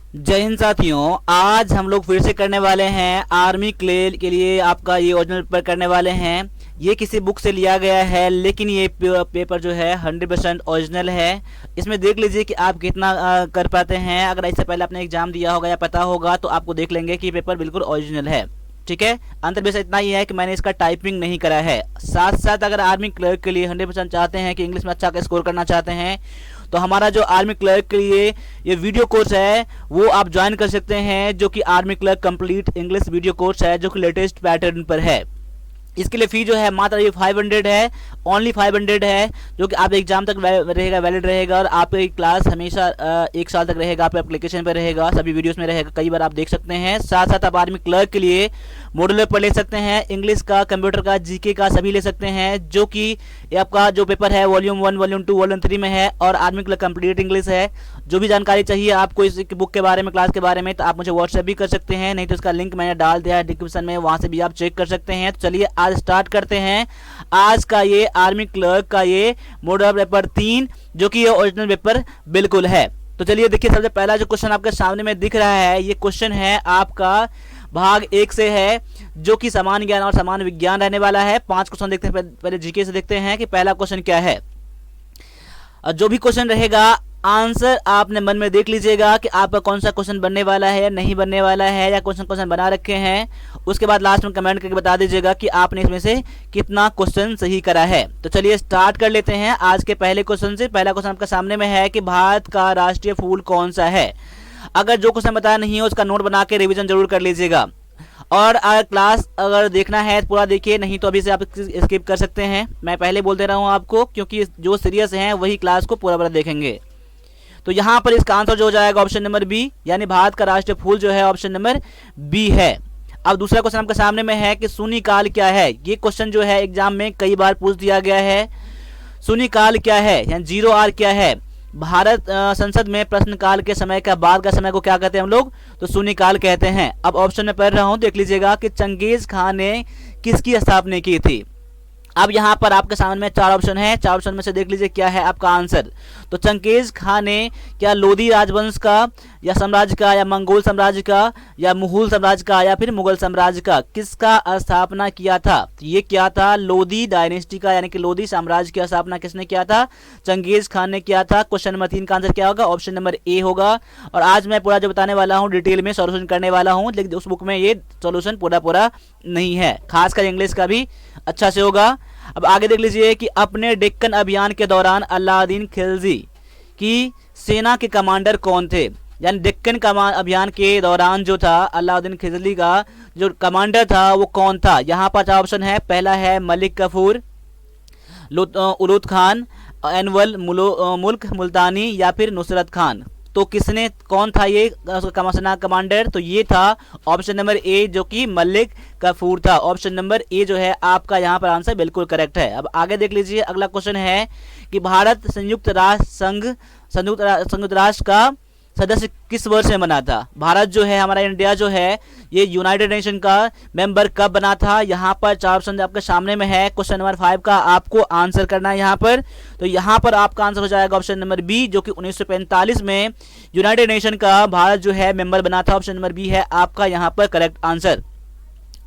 जय हिंद साथियों, आज हम लोग फिर से करने वाले हैं आर्मी क्लेल के लिए आपका ये ओरिजिनल पेपर करने वाले हैं। ये किसी बुक से लिया गया है लेकिन ये पेपर जो है 100% ओरिजिनल है। इसमें देख लीजिए कि आप कितना कर पाते हैं। अगर इससे पहले आपने एग्जाम दिया होगा या पता होगा तो आपको देख लेंगे कि पेपर बिल्कुल ओरिजिनल है। ठीक है, अंतर बस इतना ही है कि मैंने इसका टाइपिंग नहीं करा है। साथ साथ अगर आर्मी क्लर्क के लिए 100% चाहते हैं कि इंग्लिश में अच्छा स्कोर करना चाहते हैं तो हमारा जो आर्मी क्लर्क के लिए ये वीडियो कोर्स है वो आप ज्वाइन कर सकते हैं, जो कि army clerk complete English video course है जो कि लेटेस्ट पैटर्न पर है। इसके लिए फी जो है मात्र ये 500 है, ओनली 500 है, जो कि आप एग्जाम तक रहेगा, वैलिड रहेगा और आपकी क्लास हमेशा 1 साल तक रहेगा। आपके एप्लीकेशन पर रहेगा, सभी वीडियोस में रहेगा, कई बार आप देख सकते हैं। साथ साथ आप आर्मी क्लर्क के लिए मॉडल पेपर ले सकते हैं, इंग्लिश का, कंप्यूटर का, जीके का सभी ले सकते हैं, जो कि आपका जो पेपर है वॉल्यूम 1, वॉल्यूम 2, वॉल्यूम 3 में है और आर्मी क्लर्क कंप्लीट इंग्लिश है। जो भी जानकारी चाहिए आपको इस बुक के बारे में, क्लास के बारे में, तो आप मुझे व्हाट्सएप भी कर सकते हैं, नहीं तो इसका लिंक मैंने डाल दिया है डिस्क्रिप्शन में, वहां से भी आप चेक कर सकते हैं। तो चलिए आज स्टार्ट करते हैं आज का ये आर्मी क्लर्क का ये मॉडल पेपर 3, जो कि ये ओरिजिनल पेपर बिल्कुल है। तो चलिए देखिए, सबसे पहला जो क्वेश्चन आपके सामने में दिख रहा है, ये क्वेश्चन है आपका भाग 1 से है, जो कि समान ज्ञान और समान विज्ञान रहने वाला है। 5 क्वेश्चन देखते हैं, पहले जीके से देखते हैं कि पहला क्वेश्चन क्या है। जो भी क्वेश्चन रहेगा आंसर आपने मन में देख लीजिएगा कि आपका कौन सा क्वेश्चन बनने वाला है, नहीं बनने वाला है, या क्वेश्चन बना रखे हैं। उसके बाद लास्ट में कमेंट करके बता दीजिएगा कि आपने इसमें से कितना क्वेश्चन सही करा है। तो चलिए स्टार्ट कर लेते हैं आज के पहले क्वेश्चन से। पहला क्वेश्चन आपके सामने में है कि भारत का राष्ट्रीय फूल कौन सा है। अगर जो क्वेश्चन बताया नहीं है उसका नोट बना के रिविजन जरूर कर लीजिएगा, और अगर क्लास अगर देखना है पूरा देखिए, नहीं तो अभी से आप स्किप कर सकते हैं। मैं पहले बोल दे रहा हूं आपको, क्योंकि जो सीरियस हैं वही क्लास को पूरा देखेंगे। तो यहां पर इसका आंसर जो हो जाएगा ऑप्शन नंबर बी, यानी भारत का राष्ट्रीय फूल जो है ऑप्शन नंबर बी है। अब दूसरा क्वेश्चन आपके सामने में है कि शून्य काल क्या है। ये क्वेश्चन जो है एग्जाम में कई बार पूछ दिया गया है। शून्य काल क्या है, यानी 0R क्या है। भारत संसद में प्रश्नकाल के समय का बाद का समय को क्या कहते हैं हम लोग, तो शून्य काल कहते हैं। अब ऑप्शन में पढ़ रहा हूं, देख लीजिएगा कि चंगेज खान ने किसकी स्थापना की थी। अब यहाँ पर आपके सामने में 4 ऑप्शन है, 4 ऑप्शन में से देख लीजिए क्या है आपका आंसर। तो चंगेज खान ने क्या लोदी राजवंश का या साम्राज्य का, या मंगोल साम्राज्य का, या मुगल साम्राज्य का, या फिर मुगल साम्राज्य का, किसका स्थापना किया था। तो ये क्या था, लोदी डायनेस्टी का, यानी कि लोदी साम्राज्य की स्थापना किसने किया था, चंगेज खान ने किया था। क्वेश्चन नंबर 3 का आंसर क्या होगा, ऑप्शन नंबर ए होगा। और आज मैं पूरा जो बताने वाला हूँ डिटेल में सोल्यूशन करने वाला हूँ, लेकिन उस बुक में ये सोल्यूशन पूरा नहीं है, खासकर इंग्लिश का भी अच्छा से होगा। अब आगे देख लीजिए कि अपने डेक्कन अभियान के दौरान अलाउद्दीन खिलजी की सेना के कमांडर कौन थे। यानी डेक्कन अभियान के दौरान जो था अलाउद्दीन खिलजी का जो कमांडर था वो कौन था। यहाँ पर 4 ऑप्शन है, पहला है मलिक कफूर, उलूद खान, एनवल मुल्क मुल्तानी, या फिर नुसरत खान। तो किसने, कौन था ये सेना कमांडर, तो ये था ऑप्शन नंबर ए, जो कि मलिक कफूर था। ऑप्शन नंबर ए जो है आपका यहाँ पर आंसर बिल्कुल करेक्ट है। अब आगे देख लीजिए, अगला क्वेश्चन है कि भारत संयुक्त राष्ट्र का सदस्य किस वर्ष में बना था। भारत जो है, हमारा इंडिया जो है, ये यूनाइटेड नेशन का मेंबर कब बना था। यहाँ पर 4 ऑप्शन आपके सामने में है। क्वेश्चन नंबर 5 का आपको आंसर करना है यहाँ पर। तो यहाँ पर आपका आंसर हो जाएगा ऑप्शन नंबर बी, जो कि 1945 में यूनाइटेड नेशन का भारत जो है मेंबर बना था। ऑप्शन नंबर बी है आपका यहाँ पर करेक्ट आंसर।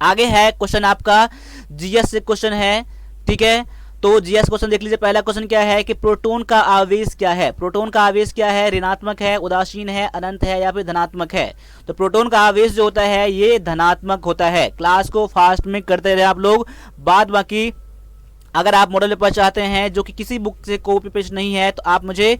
आगे है क्वेश्चन आपका जीएस से क्वेश्चन है, ठीक है। तो जीएस क्वेश्चन देख लीजिए, पहला क्वेश्चन क्या है कि प्रोटॉन का आवेश क्या है। प्रोटॉन का आवेश क्या है, ऋणात्मक है, उदासीन है, अनंत है, या फिर धनात्मक है। तो प्रोटॉन का आवेश जो होता है ये धनात्मक होता है। क्लास को फास्ट में करते रहे आप लोग। बाद बाकी अगर आप मॉडल पेपर चाहते हैं जो कि किसी बुक से कॉपी पेस्ट नहीं है, तो आप मुझे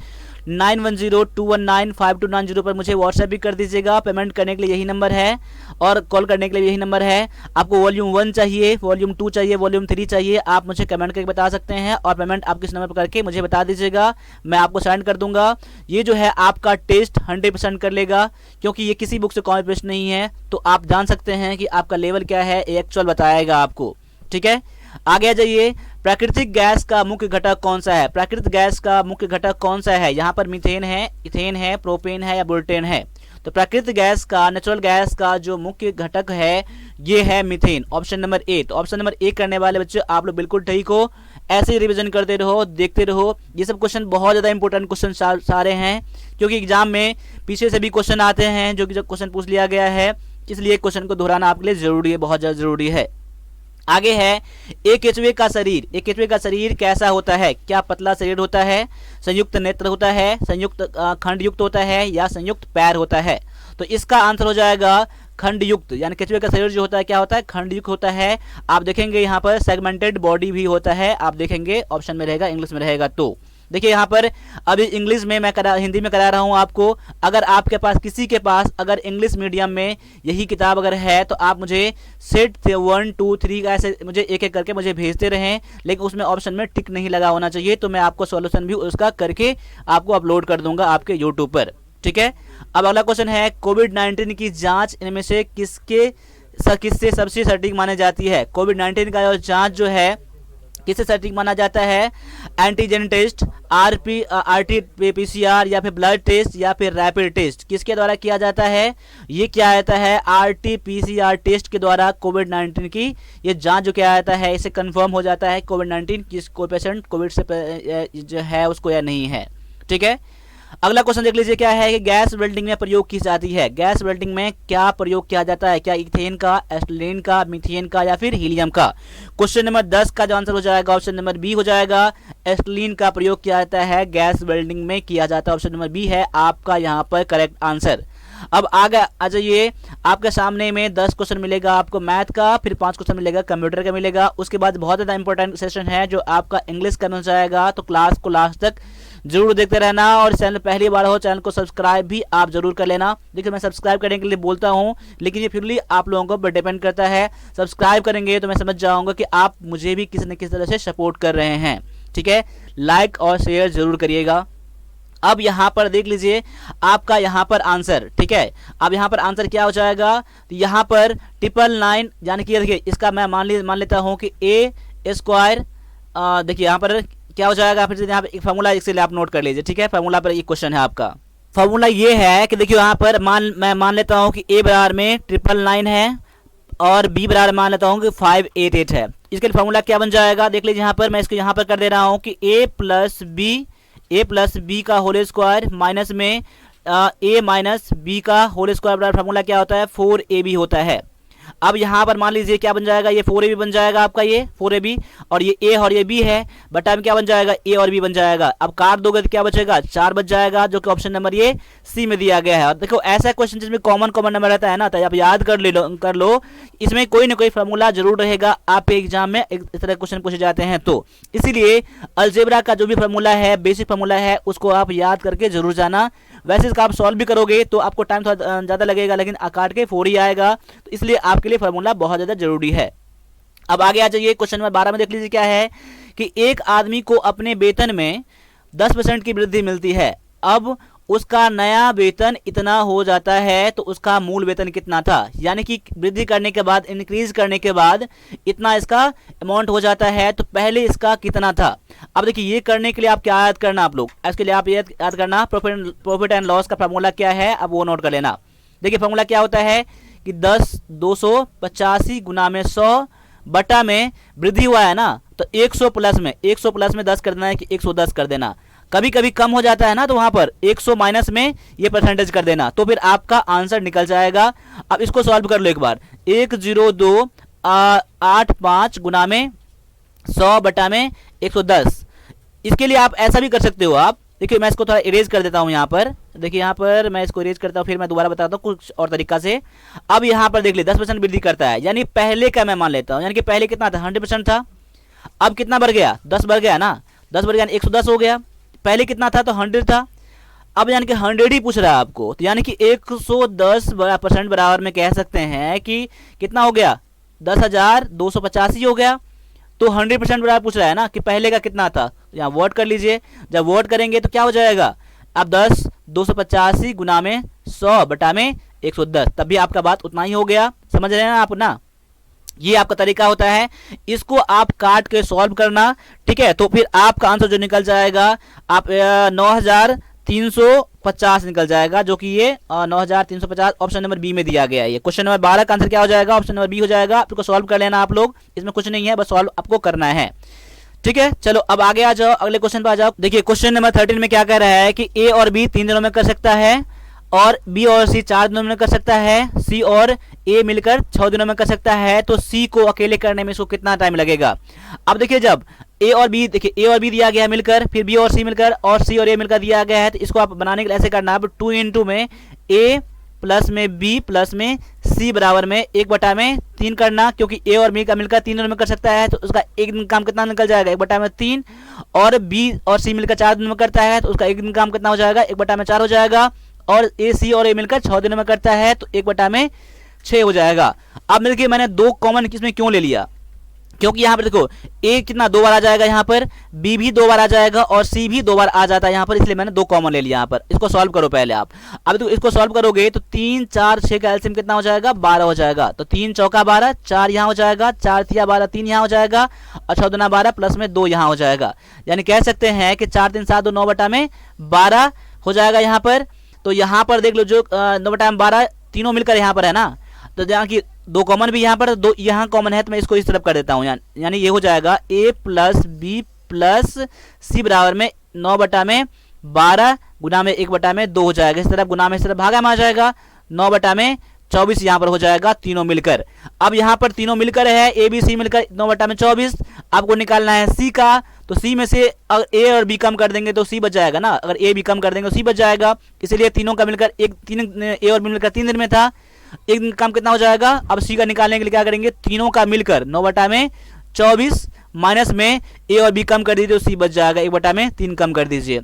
9102195290 पर मुझे व्हाट्सएप भी कर दीजिएगा। पेमेंट करने के लिए यही नंबर है और कॉल करने के लिए यही नंबर है। आपको वॉल्यूम 1 चाहिए, वॉल्यूम 2 चाहिए, वॉल्यूम 3 चाहिए, आप मुझे कमेंट करके बता सकते हैं, और पेमेंट आप किस नंबर पर करके मुझे बता दीजिएगा, मैं आपको सेंड कर दूंगा। ये जो है आपका टेस्ट 100% कर लेगा, क्योंकि ये किसी बुक से कॉपी पेस्ट नहीं है, तो आप जान सकते हैं कि आपका लेवल क्या है, एक्चुअल बताएगा आपको, ठीक है। आगे आ जाइए, प्राकृतिक गैस का मुख्य घटक कौन सा है। प्राकृतिक गैस का मुख्य घटक कौन सा है। यहाँ पर मीथेन है, इथेन है, प्रोपेन है, या बुटेन है। तो प्राकृतिक गैस का, नेचुरल गैस का जो मुख्य घटक है ये है मीथेन, ऑप्शन नंबर ए। तो ऑप्शन नंबर ए करने वाले बच्चे आप लोग बिल्कुल ठीक हो। ऐसे ही रिवीजन करते रहो, देखते रहो। ये सब क्वेश्चन बहुत ज़्यादा इंपॉर्टेंट क्वेश्चन सारे हैं, क्योंकि एग्जाम में पीछे से भी क्वेश्चन आते हैं जो कि जब क्वेश्चन पूछ लिया गया है, इसलिए क्वेश्चन को दोहराना आपके लिए जरूरी है, बहुत ज़्यादा जरूरी है। आगे है एक केचुए का शरीर। एक केचुए का शरीर कैसा होता है? क्या पतला शरीर होता है, संयुक्त नेत्र होता है, संयुक्त खंड युक्त होता है, या संयुक्त पैर होता है? तो इसका आंसर हो जाएगा खंड युक्त। यानी केचुए का शरीर जो होता है क्या होता है? खंड युक्त होता है। आप देखेंगे यहाँ पर सेगमेंटेड बॉडी भी होता है, आप देखेंगे ऑप्शन में रहेगा, इंग्लिश में रहेगा। तो देखिए यहाँ पर अभी इंग्लिश में मैं हिंदी में करा रहा हूँ आपको। अगर आपके पास किसी के पास अगर इंग्लिश मीडियम में यही किताब अगर है तो आप मुझे सेट 1 2 3 ऐसे मुझे एक एक करके मुझे भेजते रहें, लेकिन उसमें ऑप्शन में टिक नहीं लगा होना चाहिए, तो मैं आपको सॉल्यूशन भी उसका करके आपको अपलोड कर दूंगा आपके यूट्यूब पर। ठीक है, अब अगला क्वेश्चन है कोविड-19 की जांच इनमें से किससे सबसे सटीक मानी जाती है? कोविड-19 का जांच जो है किससे सटीक माना जाता है? एंटीजन टेस्ट, RT-PCR, या फिर ब्लड टेस्ट, या फिर रैपिड टेस्ट, किसके द्वारा किया जाता है? ये क्या आता है? RT-PCR टेस्ट के द्वारा कोविड-19 की ये जांच जो क्या आता है, इसे कंफर्म हो जाता है कोविड-19 किस कोई पेशेंट कोविड से जो है उसको या नहीं है। ठीक है, अगला क्वेश्चन देख लीजिए क्या है कि गैस वेल्डिंग में प्रयोग की जाती है। गैस वेल्डिंग में क्या प्रयोग किया जाता है? क्या इथेन का, एस्टिलीन का, मीथेन का, या फिर हीलियम का? क्वेश्चन नंबर 10 का जो आंसर हो जाएगा ऑप्शन नंबर बी हो जाएगा। एस्टिलीन का प्रयोग किया जाता है, गैस वेल्डिंग में किया जाता है, ऑप्शन नंबर बी है आपका यहाँ पर करेक्ट आंसर। अब आगे आ जाइए, आपके सामने में 10 क्वेश्चन मिलेगा आपको मैथ का, फिर 5 क्वेश्चन मिलेगा कंप्यूटर का मिलेगा। उसके बाद बहुत ज़्यादा इंपॉर्टेंट सेशन है जो आपका इंग्लिश का मिल जाएगा, तो क्लास को लास्ट तक जरूर देखते रहना। और चैनल पहली बार हो, चैनल को सब्सक्राइब भी आप जरूर कर लेना। देखिए मैं सब्सक्राइब करने के लिए बोलता हूँ, लेकिन ये फिर आप लोगों पर डिपेंड करता है। सब्सक्राइब करेंगे तो मैं समझ जाऊँगा कि आप मुझे भी किसी न किसी तरह से सपोर्ट कर रहे हैं। ठीक है, लाइक और शेयर जरूर करिएगा। अब यहाँ पर देख लीजिए आपका यहाँ पर आंसर। ठीक है, अब यहाँ पर आंसर क्या हो जाएगा? तो यहाँ पर 999 यानी कि देखिए इसका मैं मान लेता हूँ कि A²। देखिए यहाँ पर क्या हो जाएगा, फिर से यहाँ पे एक फार्मूला इसलिए आप नोट कर लीजिए। ठीक है, फार्मूला पर एक क्वेश्चन है आपका। फार्मूला ये है कि देखिए यहाँ पर मैं मान लेता हूँ कि A बराबर में 999 है और B बराबर मान लेता हूँ कि 588 है। इसके लिए फार्मूला क्या बन जाएगा देख लीजिए। यहाँ पर मैं इसको यहाँ पर कर दे रहा हूँ कि A प्लस बी का होल स्क्वायर माइनस में A माइनस बी का होल स्क्वायर बराबर फार्मूला क्या होता है? 4AB होता है। अब यहाँ पर मान लीजिए क्या बन जाएगा, ये 4AB बन जाएगा आपका, ये 4AB, और ये A और ये B है, बटा में क्या बन जाएगा? A और B बन जाएगा। अब काट दोगे तो क्या बचेगा? 4 बच जाएगा, जो कि ऑप्शन नंबर ये सी में दिया गया है। और देखो ऐसा क्वेश्चन जिसमें कॉमन नंबर रहता है ना, तो आप याद कर लो, इसमें कोई ना कोई फार्मूला जरूर रहेगा। आपके एग्जाम में इस तरह क्वेश्चन पूछे जाते हैं, तो इसीलिए अलजेब्रा का जो भी फार्मूला है, बेसिक फार्मूला है, उसको आप याद करके जरूर जाना। वैसे इसका आप सॉल्व भी करोगे तो आपको टाइम थोड़ा ज़्यादा लगेगा, लेकिन काट के 4 ही आएगा, तो इसलिए आपके लिए फार्मूला बहुत ज़्यादा जरूरी है। अब आगे आ जाइए, क्वेश्चन नंबर 12 में देख लीजिए क्या है कि एक आदमी को अपने वेतन में 10% की वृद्धि मिलती है। अब उसका नया वेतन इतना हो जाता है तो उसका मूल वेतन कितना था? यानी कि वृद्धि करने के बाद, इंक्रीज करने के बाद इतना इसका अमाउंट हो जाता है, तो पहले इसका कितना था? अब देखिए ये करने के लिए आप क्या याद करना, आप लोग इसके लिए आप याद करना प्रॉफिट एंड लॉस का फार्मूला क्या है, अब वो नोट कर लेना। देखिए फार्मूला क्या होता है कि 285 गुना में 100 बटा में वृद्धि हुआ है ना, तो 100 प्लस में 10 कर देना है कि 110 कर देना। कभी कभी कम हो जाता है ना, तो वहां पर 100 माइनस में ये परसेंटेज कर देना, तो फिर आपका आंसर निकल जाएगा। अब इसको सॉल्व कर लो एक बार। 10285 गुना में 100 बटा में 110। इसके लिए आप ऐसा भी कर सकते हो। आप देखिए मैं इसको थोड़ा इरेज कर देता हूं यहाँ पर। देखिए यहाँ पर मैं इसको इरेज करता हूँ, फिर मैं दोबारा बताता हूँ कुछ और तरीका से। अब यहाँ पर देख लीजिए 10% वृद्धि करता है, यानी पहले का मैं मान लेता हूँ, यानी कि पहले कितना था? 100% था। अब कितना बढ़ गया? 10 बढ़ गया ना, 10 बढ़ गया 110 हो गया। पहले कितना था? तो 100 था। अब यानी कि 100 ही पूछ रहा है आपको, तो यानी कि 110% बराबर में कह सकते हैं कि कितना हो गया? 10,285 हो गया। तो 100% बराबर पूछ रहा है ना कि पहले का कितना था। यहाँ वर्ड कर लीजिए, जब वर्ड करेंगे तो क्या हो जाएगा? अब 10,285 गुना में 100 बटा में 110, तब भी आपका बात उतना ही हो गया। समझ रहे हैं ना आप ना? ये आपका तरीका होता है, इसको आप काट के सॉल्व करना। ठीक है, तो फिर आपका आंसर जो निकल जाएगा आप 9,350 निकल जाएगा, जो कि ये 9,350 ऑप्शन नंबर बी में दिया गया है। ये क्वेश्चन नंबर 12 का आंसर क्या हो जाएगा? ऑप्शन नंबर बी हो जाएगा। आपको सॉल्व कर लेना आप लोग, इसमें कुछ नहीं है, बस सॉल्व आपको करना है। ठीक है, चलो अब आगे आ जाओ, अगले क्वेश्चन पे आ जाओ। देखिए क्वेश्चन नंबर 13 में क्या कह रहा है कि ए और बी 3 दिनों में कर सकता है, और बी और सी 4 दिनों में कर सकता है, सी और ए मिलकर 6 दिनों में कर सकता है। तो सी को अकेले करने में इसको कितना टाइम लगेगा? अब देखिए जब ए और बी, देखिए ए और बी दिया गया है मिलकर, फिर बी और सी मिलकर, और सी और ए मिलकर दिया गया है, तो इसको आप बनाने के लिए ऐसे करना, अब 2 इंटू में ए प्लस में बी प्लस में सी बराबर में 1/3 करना, क्योंकि ए और बी का मिलकर 3 दिनों में कर सकता है, तो उसका एक दिन काम कितना निकल जाएगा? 1/3। और बी और सी मिलकर 4 दिनों में करता है, तो उसका एक दिन काम कितना हो जाएगा? 1/4 हो जाएगा। और ए सी और ए मिलकर 6 दिनों में करता है, तो 1/6 हो जाएगा। अब मिलकर मैंने 2 कॉमन किसमें क्यों ले लिया? क्योंकि यहाँ पर देखो ए कितना 2 बार आ जाएगा, यहाँ पर बी भी 2 बार आ जाएगा, और सी भी 2 बार आ जाता है यहाँ पर, इसलिए मैंने 2 कॉमन ले लिया यहाँ पर। इसको सॉल्व करो पहले आप। अब देखो इसको सॉल्व करोगे तो 3 4 6 का एलसीएम कितना हो जाएगा? 12 हो जाएगा। तो 3 चौका 12, 4 यहाँ हो जाएगा, 4 तिया 12, 3 यहाँ हो जाएगा, और 6 दूना 12 प्लस में 2 यहाँ हो जाएगा। यानी कह सकते हैं कि 4 3 7 2 9/12 हो जाएगा यहाँ पर। तो यहाँ पर देख लो जो 9/12 तीनों मिलकर यहाँ पर है ना, तो जहाँ की 2 कॉमन भी यहाँ पर, 2 यहाँ कॉमन है, तो मैं इसको इस तरफ कर देता हूँ। यानी ये हो जाएगा ए प्लस बी प्लस सी बराबर में 9/12 गुना में 1/2 हो जाएगा। इस तरफ गुना में इस तरफ भागा में आ जाएगा, 9/24 यहाँ पर हो जाएगा तीनों मिलकर। अब यहाँ पर तीनों मिलकर है, ए बी सी मिलकर 9/24। आपको निकालना है सी का, तो सी में से अगर ए और बी कम कर देंगे तो सी बच जाएगा ना, अगर ए बी कम कर देंगे तो सी बच जाएगा। इसलिए तीनों का मिलकर ए और बी मिलकर 3 दिन में था, एक दिन काम कितना हो जाएगा? अब सी का निकालने के लिए क्या करेंगे? तीनों का मिलकर 9/24 माइनस में ए और बी कम कर दीजिए, तो सी बच जाएगा, 1/3 कम कर दीजिए।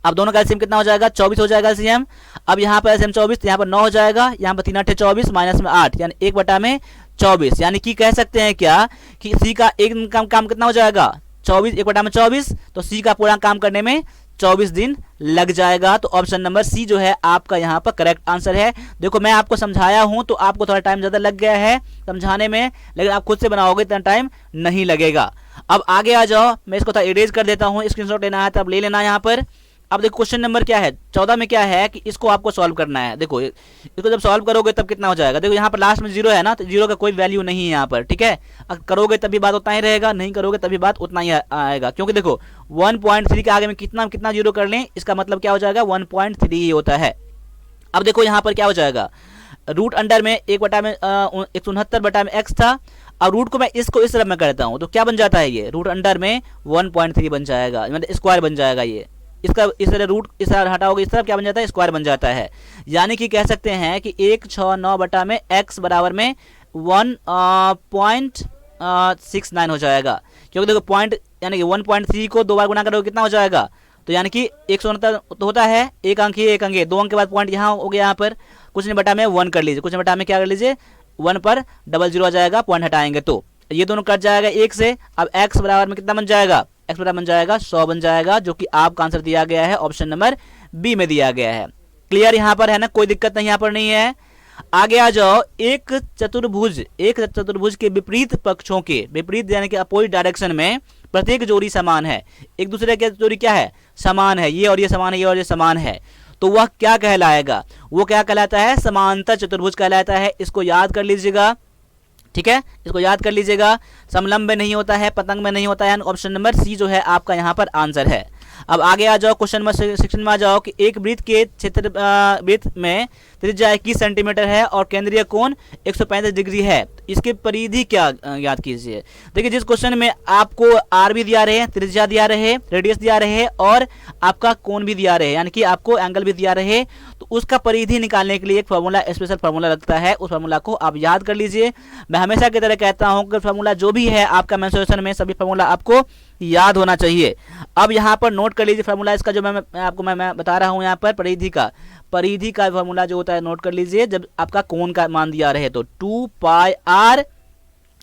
अब दोनों का एलसीएम कितना हो जाएगा? 24 हो जाएगा एलसीएम। अब यहाँ पर एलसीएम 24, तो यहाँ पर 9 हो जाएगा, यहाँ पर 3 8 24 माइनस में 8, यानी 1/24। यानी कि कह सकते हैं क्या कि सी का एक दिन काम कितना हो जाएगा? 24, 1/24। तो सी का पूरा काम करने में 24 दिन लग जाएगा। तो ऑप्शन नंबर सी जो है आपका यहाँ पर करेक्ट आंसर है। देखो मैं आपको समझाया हूं तो आपको थोड़ा टाइम ज्यादा लग गया है समझाने में, लेकिन आप खुद से बनाओगे इतना टाइम नहीं लगेगा। अब आगे आ जाओ, मैं इसको थोड़ा इरेज कर देता हूँ, स्क्रीनशॉट लेना है तो अब ले लेना यहाँ पर। अब देखो क्वेश्चन नंबर क्या है 14 में, क्या है कि इसको आपको सॉल्व करना है। देखो इसको जब सॉल्व करोगे तब कितना हो जाएगा? देखो यहाँ पर लास्ट में 0 है ना, तो 0 का कोई वैल्यू नहीं है यहाँ पर, ठीक है। अगर करोगे तभी बात उतना ही रहेगा, नहीं करोगे तभी बात उतना ही आएगा, क्योंकि देखो 1.3 के आगे में कितना कितना 0 कर लें, इसका मतलब क्या हो जाएगा? 1.3 ही होता है। अब देखो यहाँ पर क्या हो जाएगा, रूट अंडर में 169/x था। अब रूट को मैं इसको इस तरफ में करता हूँ तो क्या बन जाता है? ये रूट अंडर में 1.3 बन जाएगा, मतलब स्क्वायर बन जाएगा। ये इसका इस तरह रूट इस तरह हटाओगे, इस तरफ क्या बन जाता है? स्क्वायर बन जाता है। यानी कि कह सकते हैं कि 169/x बराबर में 1.69 हो जाएगा, क्योंकि देखो पॉइंट यानी कि 1.3 को 2 बार गुना करोगे कितना हो जाएगा? तो यानी कि 169 तो होता है, एक अंक ही एक अंक है, 2 अंक के बाद पॉइंट यहाँ हो गया, यहाँ पर कुछ नहीं बटा में 1 कर लीजिए, कुछ नहीं बटा में क्या कर लीजिए? 1 पर 00 आ जाएगा, पॉइंट हटाएंगे तो ये दोनों कट जाएगा 1 से। अब x बराबर में कितना बन जाएगा? x बराबर बन जाएगा 100 बन जाएगा, जो कि आपका आंसर दिया गया है ऑप्शन नंबर बी में दिया गया है। क्लियर यहाँ पर है ना, कोई दिक्कत नहीं यहाँ पर नहीं है। आगे आ जाओ, एक चतुर्भुज के विपरीत पक्षों के विपरीत यानी कि अपोजिट डायरेक्शन में प्रत्येक जोड़ी समान है। एक दूसरे की जोड़ी क्या है? समान है, ये और ये समान है, ये और ये समान है, तो वह क्या कहलाएगा? वो क्या कहलाता है? समांतर चतुर्भुज कहलाता है। इसको याद कर लीजिएगा, ठीक है, इसको याद कर लीजिएगा। समलंब में नहीं होता है, पतंग में नहीं होता है, ऑप्शन नंबर सी जो है आपका यहाँ पर आंसर है। अब आगे आ जाओ, क्वेश्चन नंबर 16 में आ जाओ कि एक वृत्त के क्षेत्र वृत्त में त्रिज्या 21 सेंटीमीटर है और केंद्रीय कोण 135 डिग्री है, इसके परिधि क्या याद कीजिए। देखिए जिस क्वेश्चन में आपको आर भी दिया रहे, त्रिज्या दिया रहे, रेडियस दिया रहे और आपका कोण भी दिया रहे, यानी कि आपको एंगल भी दिया रहे, तो उसका परिधि निकालने के लिए एक फार्मूला, स्पेशल फार्मूला लगता है, उस फार्मूला को आप याद कर लीजिए। मैं हमेशा की तरह कहता हूं कि फार्मूला जो भी है आपका मेंसुरेशन में सभी फार्मूला आपको याद होना चाहिए। अब यहाँ पर नोट कर लीजिए फार्मूला इसका, जो मैं आपको बता रहा हूँ यहाँ पर परिधि का फार्मूला जो होता है नोट कर लीजिए। जब आपका कोण का मान दिया रहे तो 2 पाई r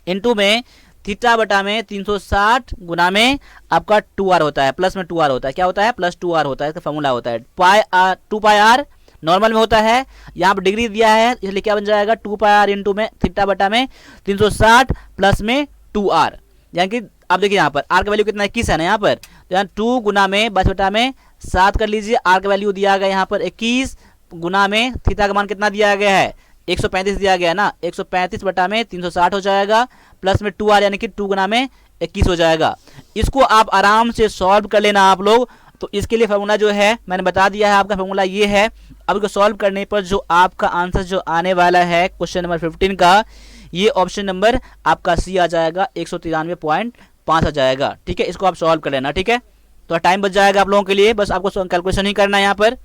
इंटू में थीटा बटा में 360 गुना में आपका 2r होता है, प्लस में 2r होता है, क्या होता है? प्लस 2r होता है, इसका फार्मूला होता है 2 पाई r नॉर्मल में होता है, यहाँ पर डिग्री दिया है इसलिए क्या बन जाएगा? 2 पाई r इंटू में थीटा बटा में 360 प्लस में 2r, यानी कि अब देखिए यहाँ पर r का वैल्यू कितना 21 है ना यहाँ पर, तो यहाँ 2 गुना में 22 बटा में 7 कर लीजिए। r का वैल्यू दिया गया यहाँ पर 21 गुना में थीटा का मान कितना दिया गया है? 135 दिया गया ना, 135 बटा में 360 हो जाएगा, प्लस में 2r यानी कि 2 गुना में 21 हो जाएगा। इसको आप आराम से सॉल्व कर लेना आप लोग। तो इसके लिए फार्मूला जो है मैंने बता दिया है, आपका फार्मूला ये है। अब इसको सॉल्व करने पर जो आपका आंसर जो आने वाला है क्वेश्चन नंबर 15 का, ये ऑप्शन नंबर आपका सी आ जाएगा, 193.5 आ जाएगा। ठीक है, इसको आप सॉल्व कर लेना। ठीक है, तो टाइम बच जाएगा आप लोगों के लिए, बस आपको कैलकुलेशन ही करना है यहाँ पर।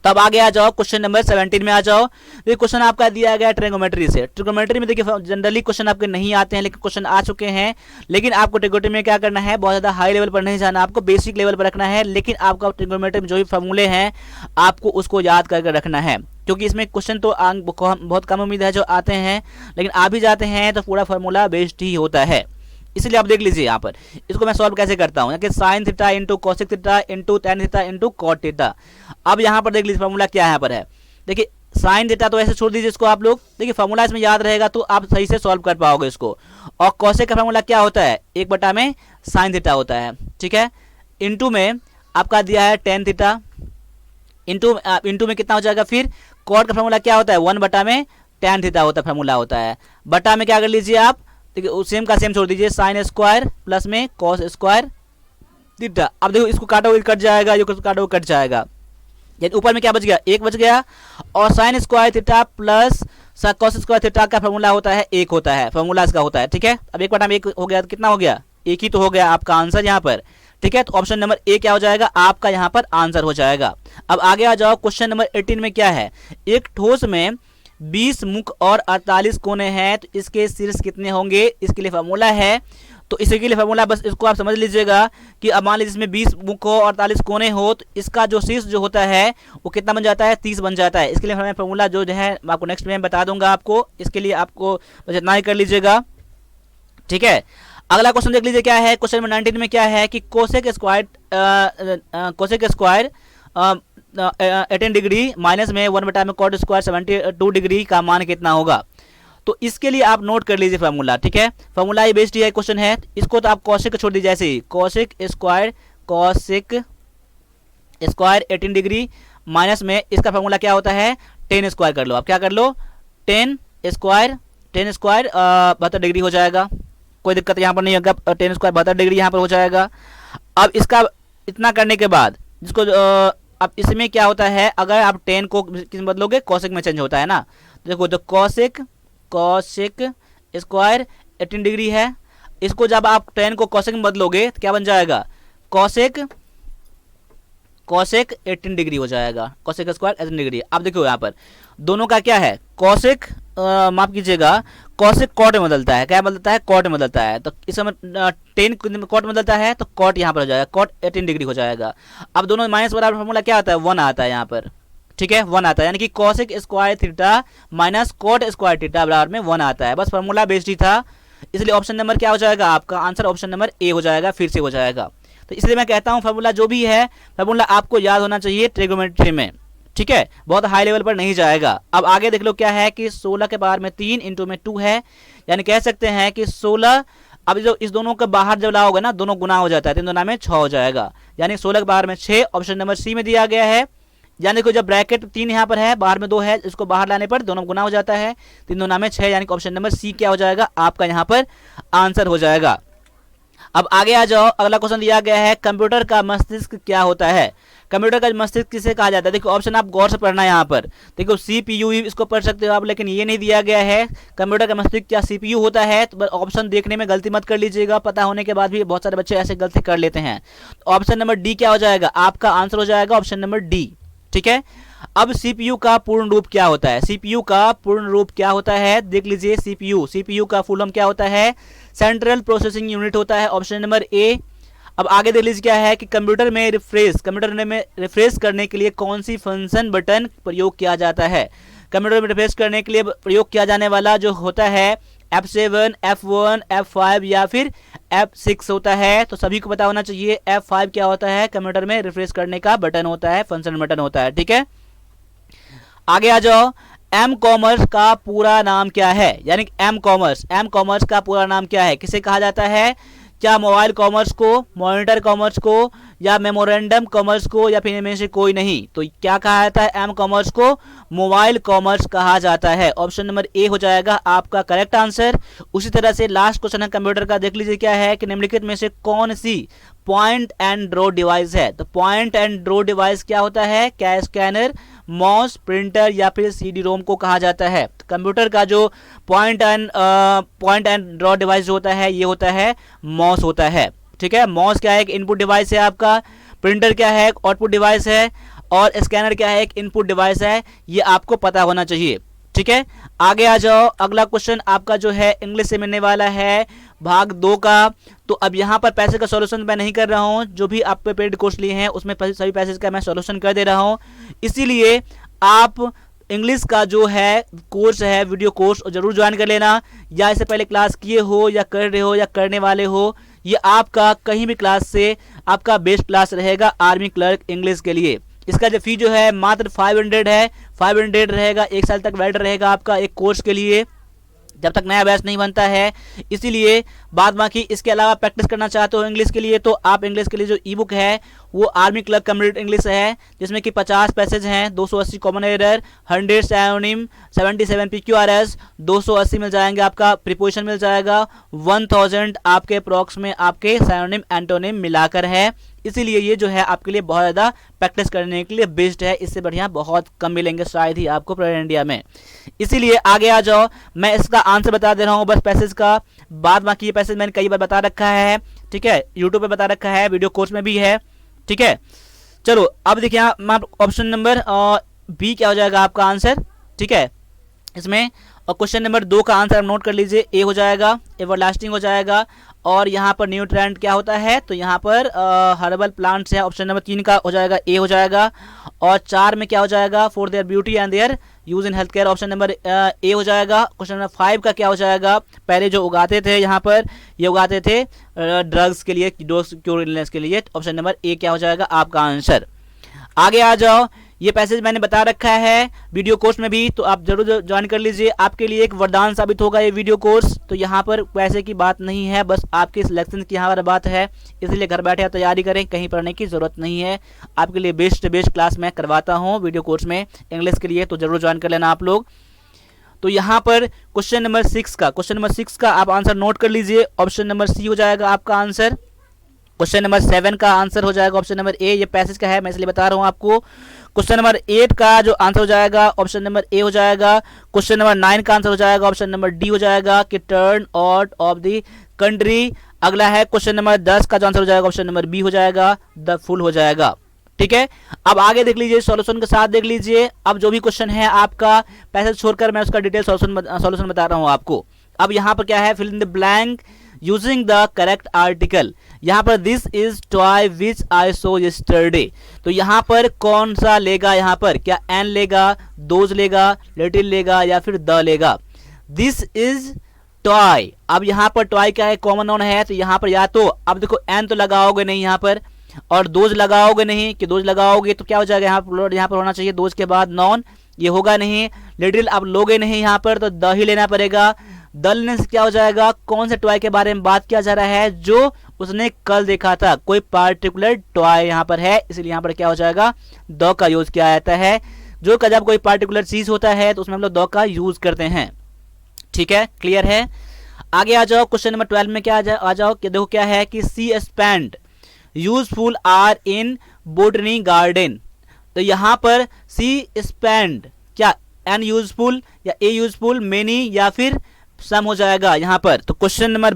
तो अब आगे आ जाओ, क्वेश्चन नंबर 17 में आ जाओ। ये क्वेश्चन आपका दिया गया ट्रिग्नोमेट्री से। ट्रिग्नोमेट्री में देखिए जनरली क्वेश्चन आपके नहीं आते हैं, लेकिन क्वेश्चन आ चुके हैं। लेकिन आपको ट्रिग्नोमेट्री में क्या करना है, बहुत ज़्यादा हाई लेवल पर नहीं जाना, आपको बेसिक लेवल पर रखना है। लेकिन आपका ट्रिग्नोमेट्री में जो भी फॉर्मूले हैं आपको उसको याद करके रखना है, क्योंकि इसमें क्वेश्चन तो बहुत कम उम्मीद है जो आते हैं, लेकिन आ भी जाते हैं तो पूरा फॉर्मूला बेस्ड ही होता है। इसलिए आप देख लीजिए यहाँ पर, इसको मैं सॉल्व कैसे करता हूँ कि sine theta into cosec theta into tan theta into cot theta. अब यहाँ पर देख लीजिए फॉर्मूला क्या यहाँ पर है। देखिए साइन थीटा तो ऐसे छोड़ दीजिए इसको आप लोग, देखिए फॉर्मूला इसमें याद रहेगा तो आप सही से सॉल्व कर पाओगे इसको। और कोसेक का फॉर्मूला क्या होता है, 1 में साइन थीटा होता है। ठीक है, इंटू में आपका दिया है टेन थीटा, इंटू में कितना हो जाएगा, फिर कॉट का फॉर्मूला क्या होता है, 1 में टेन थीटा होता है, फॉर्मूला होता है। बटा में क्या कर लीजिए आप, देखिए सेम का सेम छोड़ दीजिए, साइन स्क्वायर प्लस में कॉस स्क्वायर थीटा। अब देखो इसको काटोगे कट जाएगा, ये काटोगे कट जाएगा, यानी ऊपर में क्या बच गया, 1 बच गया। और sine square theta plus cos square theta का फॉर्मूला होता है 1 होता है, फॉर्मूला इसका होता है। ठीक है, अब 1/1 हो गया तो कितना हो गया, 1 ही तो हो गया आपका आंसर यहाँ पर। ठीक है, तो ऑप्शन नंबर ए क्या हो जाएगा, आपका यहाँ पर आंसर हो जाएगा। अब आगे आ जाओ, क्वेश्चन नंबर 18 में क्या है, एक ठोस में 20 मुख और 48 कोने हैं, तो इसके शीर्ष कितने होंगे, इसके लिए फार्मूला है। तो इसके लिए फार्मूला बस इसको आप समझ लीजिएगा कि अब मान लीजिए इसमें 20 मुख हो और 48 कोने हो, तो इसका जो शीर्ष जो होता है वो कितना बन जाता है, 30 बन जाता है। इसके लिए मैं फार्मूला जो है मैं आपको नेक्स्ट में बता दूंगा आपको, इसके लिए आपको बस इतना ही कर लीजिएगा। ठीक है, अगला क्वेश्चन देख लीजिए क्या है, क्वेश्चन नंबर 19 में क्या है कि कोसेक स्क्वायर 18 डिग्री माइनस में 1 में कॉट स्क्वायर 72 डिग्री का मान कितना होगा। तो इसके लिए आप नोट कर लीजिए फार्मूला। ठीक है, फार्मूला ये बेस्ड है क्वेश्चन है, इसको तो आप कोसेक छोड़ दीजिए, ऐसे ही कोसेक स्क्वायर 18 डिग्री माइनस में इसका फार्मूला क्या होता है, 10 स्क्वायर कर लो, आप क्या कर लो, 10 स्क्वायर 72 डिग्री हो जाएगा, कोई दिक्कत यहाँ पर नहीं होगा, 10 स्क्वायर 72 डिग्री यहाँ पर हो जाएगा। अब इसका इतना करने के बाद जिसको अब इसमें क्या होता है, अगर आप 10 को किस में बदलोगे, कोसेक में चेंज होता है ना। देखो तो कोसेक स्क्वायर 18 डिग्री है, इसको जब आप 10 को कोसेक में बदलोगे तो क्या बन जाएगा, कोसेक 18 डिग्री हो जाएगा, कोसेक स्क्वायर 18 डिग्री। अब देखो यहाँ पर दोनों का क्या है, कोसेक माफ कीजिएगा, कोसेक कॉट में बदलता है, क्या बदलता है, कॉट में बदलता है। तो इस समय 10 कॉट में बदलता है तो कॉट यहाँ पर हो जाएगा, कॉट 18 डिग्री हो जाएगा। अब दोनों माइनस बराबर फॉर्मूला क्या आता है, 1 आता है यहाँ पर। ठीक है, 1 आता है, यानी कि cosec square theta minus cot square theta बराबर में 1 आता है, बस फॉर्मूला बेस्ड ही था। इसलिए ऑप्शन नंबर क्या हो जाएगा, आपका आंसर ऑप्शन नंबर ए हो जाएगा, फिर से हो जाएगा। तो इसलिए मैं कहता हूँ फार्मूला जो भी है फार्मूला आपको याद होना चाहिए ट्रिग्नोमेट्री में। ठीक है, बहुत हाई लेवल पर नहीं जाएगा। अब आगे देख लो क्या है कि 16 के बाहर में 3 इंटू में 2 है, यानी कह सकते हैं कि 16, अब जो इस दोनों के बाहर जब लाओगे ना, दोनों गुना हो जाता है, 3 दुना में 6 हो जाएगा, यानी 16 के बाहर में 6, ऑप्शन नंबर सी में दिया गया है। यानी कि जब ब्रैकेट 3 यहाँ पर है, बाहर में 2 है, इसको बाहर लाने पर दोनों गुना हो जाता है, 3 दुना में 6, यानी कि ऑप्शन नंबर सी क्या हो जाएगा, आपका यहाँ पर आंसर हो जाएगा। अब आगे आ जाओ, अगला क्वेश्चन दिया गया है, कंप्यूटर का मस्तिष्क क्या होता है। कंप्यूटर का मस्तिष्क किसे कहा जाता है, देखो ऑप्शन आप गौर से पढ़ना है यहाँ पर। देखो CPU इसको पढ़ सकते हो आप, लेकिन ये नहीं दिया गया है कंप्यूटर का मस्तिष्क क्या CPU होता है। तो ऑप्शन देखने में गलती मत कर लीजिएगा, पता होने के बाद भी बहुत सारे बच्चे ऐसे गलती कर लेते हैं। तो ऑप्शन नंबर डी क्या हो जाएगा, आपका आंसर हो जाएगा ऑप्शन नंबर डी। ठीक है, अब CPU का पूर्ण रूप क्या होता है, CPU का पूर्ण रूप क्या होता है, देख लीजिए CPU का फुल फॉर्म क्या होता है, सेंट्रल प्रोसेसिंग यूनिट होता है, ऑप्शन नंबर ए। अब आगे देख लीजिए क्या है कि कंप्यूटर में रिफ्रेश करने के लिए कौन सी फंक्शन बटन प्रयोग किया जाता है। कंप्यूटर में रिफ्रेश करने के लिए प्रयोग किया जाने वाला जो होता है F7, F1, F5 या फिर F6 होता है। तो सभी को पता होना चाहिए F5 क्या होता है, कंप्यूटर में रिफ्रेश करने का बटन होता है, फंक्शन बटन होता है। ठीक है, आगे आ जाओ, एम कॉमर्स का पूरा नाम क्या है, यानी एम कॉमर्स का पूरा नाम क्या है, किसे कहा जाता है, क्या मोबाइल कॉमर्स को, मॉनिटर कॉमर्स को, या मेमोरेंडम कॉमर्स को, या फिर इनमें से कोई नहीं? तो क्या कहा जाता है एम कॉमर्स को? मोबाइल कॉमर्स कहा जाता है। ऑप्शन नंबर ए हो जाएगा आपका करेक्ट आंसर। उसी तरह से लास्ट क्वेश्चन है कंप्यूटर का, देख लीजिए क्या है कि निम्नलिखित में से कौन सी पॉइंट एंड ड्रॉ डिवाइस है? तो पॉइंट एंड ड्रॉ डिवाइस क्या होता है? क्या स्कैनर, माउस, प्रिंटर या फिर सीडी रोम को कहा जाता है? तो कंप्यूटर का जो पॉइंट एंड ड्रॉ डिवाइस होता है ये होता है माउस होता है। ठीक है, माउस क्या है? एक इनपुट डिवाइस है आपका, प्रिंटर क्या है? एक आउटपुट डिवाइस है, और स्कैनर क्या है? एक इनपुट डिवाइस है। ये आपको पता होना चाहिए। ठीक है, आगे आ जाओ। अगला क्वेश्चन आपका जो है इंग्लिश से मिलने वाला है भाग 2 का। तो अब यहाँ पर पैसे का सॉल्यूशन मैं नहीं कर रहा हूँ, जो भी आप पेड कोर्स लिए हैं उसमें सभी पैसे का मैं सॉल्यूशन कर दे रहा हूँ। इसीलिए आप इंग्लिश का जो है कोर्स है, वीडियो कोर्स, जरूर ज्वाइन कर लेना। या इससे पहले क्लास किए हो या कर रहे हो या करने वाले हो, ये आपका कहीं भी क्लास से आपका बेस्ट क्लास रहेगा आर्मी क्लर्क इंग्लिश के लिए। इसका जो फी जो है मात्र 500 है। 500 रहेगा, 1 साल तक वैलिड रहेगा आपका एक कोर्स के लिए, जब तक नया बैच नहीं बनता है। इसीलिए बाद बाकी इसके अलावा प्रैक्टिस करना चाहते हो इंग्लिश के लिए, तो आप इंग्लिश के लिए जो ई बुक है वो आर्मी क्लर्क कंप्लीट इंग्लिश है, जिसमें कि 50 पैसेज हैं, 280 कॉमन एरर, 100 सायोनिम, 77 PQRS, 280 मिल जाएंगे आपका प्रीपोजिशन मिल जाएगा, 1000 आपके अप्रॉक्स में आपके सायोनिम एंटोनिम मिलाकर है। इसीलिए ये जो है आपके लिए बहुत ज़्यादा प्रैक्टिस करने के लिए बेस्ट है। इससे बढ़िया बहुत कम मिलेंगे शायद ही आपको पूरे इंडिया में। इसीलिए आगे आ जाओ, मैं इसका आंसर बता दे रहा हूँ बस पैसेज का। बाद बाकी ये पैसेज मैंने कई बार बता रखा है। ठीक है, यूट्यूब पे बता रखा है, वीडियो कोर्स में भी है। ठीक है, चलो अब देखिए ऑप्शन नंबर बी क्या हो जाएगा आपका आंसर। ठीक है, इसमें क्वेश्चन नंबर 2 का आंसर नोट कर लीजिए, ए हो जाएगा, एवरलास्टिंग हो जाएगा। और यहाँ पर न्यू ट्रेंड क्या होता है? तो यहाँ पर हर्बल प्लांट्स है। ऑप्शन नंबर 3 का हो जाएगा, ए हो जाएगा। और 4 में क्या हो जाएगा? For their beauty and their use in health care. Option number A हो जाएगा। क्वेश्चन नंबर 5 का क्या हो जाएगा? पहले जो उगाते थे यहाँ पर, ये उगाते थे ड्रग्स के लिए, डोज क्योर इलनेस के लिए। ऑप्शन नंबर ए क्या हो जाएगा आपका आंसर। आगे आ जाओ, ये पैसेज मैंने बता रखा है वीडियो कोर्स में भी, तो आप जरूर ज्वाइन कर लीजिए। आपके लिए एक वरदान साबित होगा ये वीडियो कोर्स। तो यहाँ पर पैसे की बात नहीं है, बस आपके सिलेक्शन की यहाँ पर बात है। इसलिए घर बैठे आप तैयारी करें, कहीं पढ़ने की जरूरत नहीं है। आपके लिए बेस्ट से बेस्ट क्लास मैं करवाता हूँ वीडियो कोर्स में इंग्लिश के लिए, तो जरूर ज्वाइन कर लेना आप लोग। तो यहाँ पर क्वेश्चन नंबर 6 का आप आंसर नोट कर लीजिए। ऑप्शन नंबर सी हो जाएगा आपका आंसर। क्वेश्चन नंबर 7 का आंसर हो जाएगा ऑप्शन नंबर ए। ये पैसेज का है, मैं इसलिए बता रहा हूँ आपको। क्वेश्चन नंबर 8 का जो आंसर हो जाएगा ऑप्शन नंबर ए हो जाएगा। क्वेश्चन नंबर 9 का आंसर हो जाएगा ऑप्शन नंबर डी हो जाएगा कि turn out of the country. अगला है क्वेश्चन नंबर 10 का जो आंसर हो जाएगा ऑप्शन नंबर बी हो जाएगा, द फुल हो जाएगा। ठीक है, अब आगे देख लीजिए, सॉल्यूशन के साथ देख लीजिए। अब जो भी क्वेश्चन है आपका पैसेज छोड़कर मैं उसका डिटेल सॉल्यूशन बता रहा हूँ आपको। अब यहाँ पर क्या है? Fill in the blank using the correct article. यहाँ पर this is toy which I saw yesterday. तो यहाँ पर कौन सा लेगा? यहाँ पर क्या एन लेगा, दोज लेगा, लिटिल लेगा या फिर द लेगा? This is toy. अब यहाँ पर टॉय क्या है? कॉमन नाउन है, तो यहाँ पर या तो अब देखो एन तो लगाओगे नहीं यहाँ पर, और दोज लगाओगे नहीं, कि दोज लगाओगे तो क्या हो जाएगा? यहाँ पर होना चाहिए दोज के बाद नॉन, ये होगा नहीं। लिटिल अब लोगे नहीं यहाँ पर, तो द ही लेना पड़ेगा। द लेने से क्या हो जाएगा? कौन से टॉय के बारे में बात किया जा रहा है? जो उसने कल देखा था, कोई पार्टिकुलर टॉय यहाँ पर है, इसलिए यहाँ पर क्या हो जाएगा? द का यूज किया जाता है। जो जब कोई पार्टिकुलर चीज होता है तो उसमें हम लोग द का यूज करते हैं। ठीक है, क्लियर है। आगे आ जाओ, क्वेश्चन नंबर 12 में क्या आ जाओ कि देखो क्या है कि सी स्पेंड useful are in botany garden. तो यहाँ पर सी स्पेंड क्या एन यूजफुल या ए यूजफुल, मेनी या फिर सम हो जाएगा यहाँ पर। तो क्वेश्चन नंबर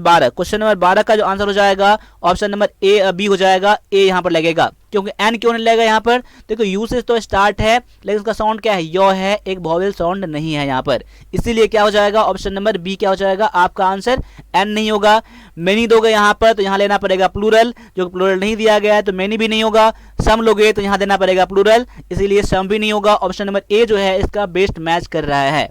12 का जो आंसर हो जाएगा ऑप्शन नंबर ए बी हो जाएगा। ए यहाँ पर लगेगा, क्योंकि एन क्यों नहीं लगेगा यहाँ पर? देखो यूसेज तो स्टार्ट है, लेकिन उसका साउंड क्या है? यो है, एक वॉवेल साउंड नहीं है यहाँ पर। इसीलिए क्या हो जाएगा? ऑप्शन नंबर बी क्या हो जाएगा आपका आंसर? एन नहीं होगा। मेनी दोगे यहाँ पर तो यहाँ लेना पड़ेगा प्लूरल, जो प्लूरल नहीं दिया गया है तो मेनी भी नहीं होगा। सम लोगे तो यहाँ देना पड़ेगा प्लूरल, इसीलिए सम भी नहीं होगा। ऑप्शन नंबर ए जो है इसका बेस्ट मैच कर रहा है।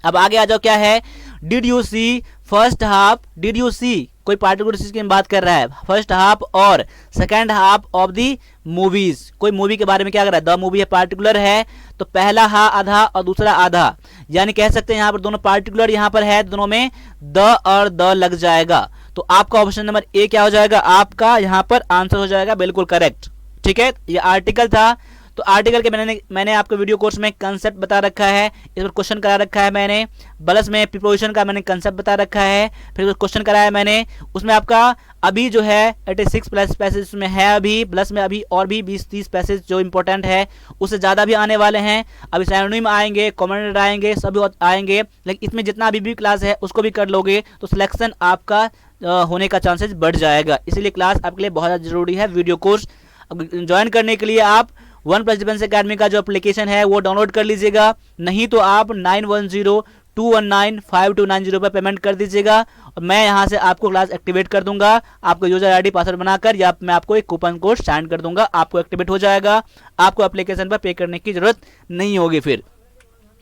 अब आगे आ जाओ, क्या है? Did you see first half, did you see कोई पार्टिकुलर चीज की बात कर रहा है, फर्स्ट हाफ और second half of the movies, कोई मूवी के बारे में क्या कर रहा है? द मूवी है, पार्टिकुलर है, तो पहला हा आधा और दूसरा आधा, यानी कह सकते हैं यहाँ पर दोनों पार्टिकुलर यहाँ पर है, दोनों में द और द लग जाएगा। तो आपका ऑप्शन नंबर ए क्या हो जाएगा, आपका यहाँ पर आंसर हो जाएगा बिल्कुल करेक्ट। ठीक है, ये आर्टिकल था। तो आर्टिकल के मैंने आपको वीडियो कोर्स में कंसेप्ट बता रखा है, इस पर क्वेश्चन करा रखा है मैंने, प्लस में प्रीपोजिशन का मैंने कंसेप्ट बता रखा है, फिर क्वेश्चन कराया मैंने, उसमें आपका अभी जो है 86 प्लस पैसेज में है अभी, प्लस में अभी और भी 20-30 पैसेज जो इंपॉर्टेंट है, उससे ज़्यादा भी आने वाले हैं। अभी सिनोनिम आएंगे, कॉमन आएंगे, सभी आएंगे, लेकिन इसमें जितना अभी भी क्लास है उसको भी कर लोगे तो सिलेक्शन आपका होने का चांसेस बढ़ जाएगा। इसीलिए क्लास आपके लिए बहुत ज़्यादा जरूरी है। वीडियो कोर्स ज्वाइन करने के लिए आप OnePlus डिफेंस अकेडमी का जो एप्लीकेशन है वो डाउनलोड कर लीजिएगा, नहीं तो आप 9102195290 पर पेमेंट कर दीजिएगा और मैं यहां से आपको क्लास एक्टिवेट कर दूंगा, आपको यूजर आईडी पासवर्ड बनाकर, या मैं आपको एक कूपन कोड सेंड कर दूंगा, आपको एक्टिवेट हो जाएगा, आपको एप्लीकेशन पर पे करने की जरूरत नहीं होगी। फिर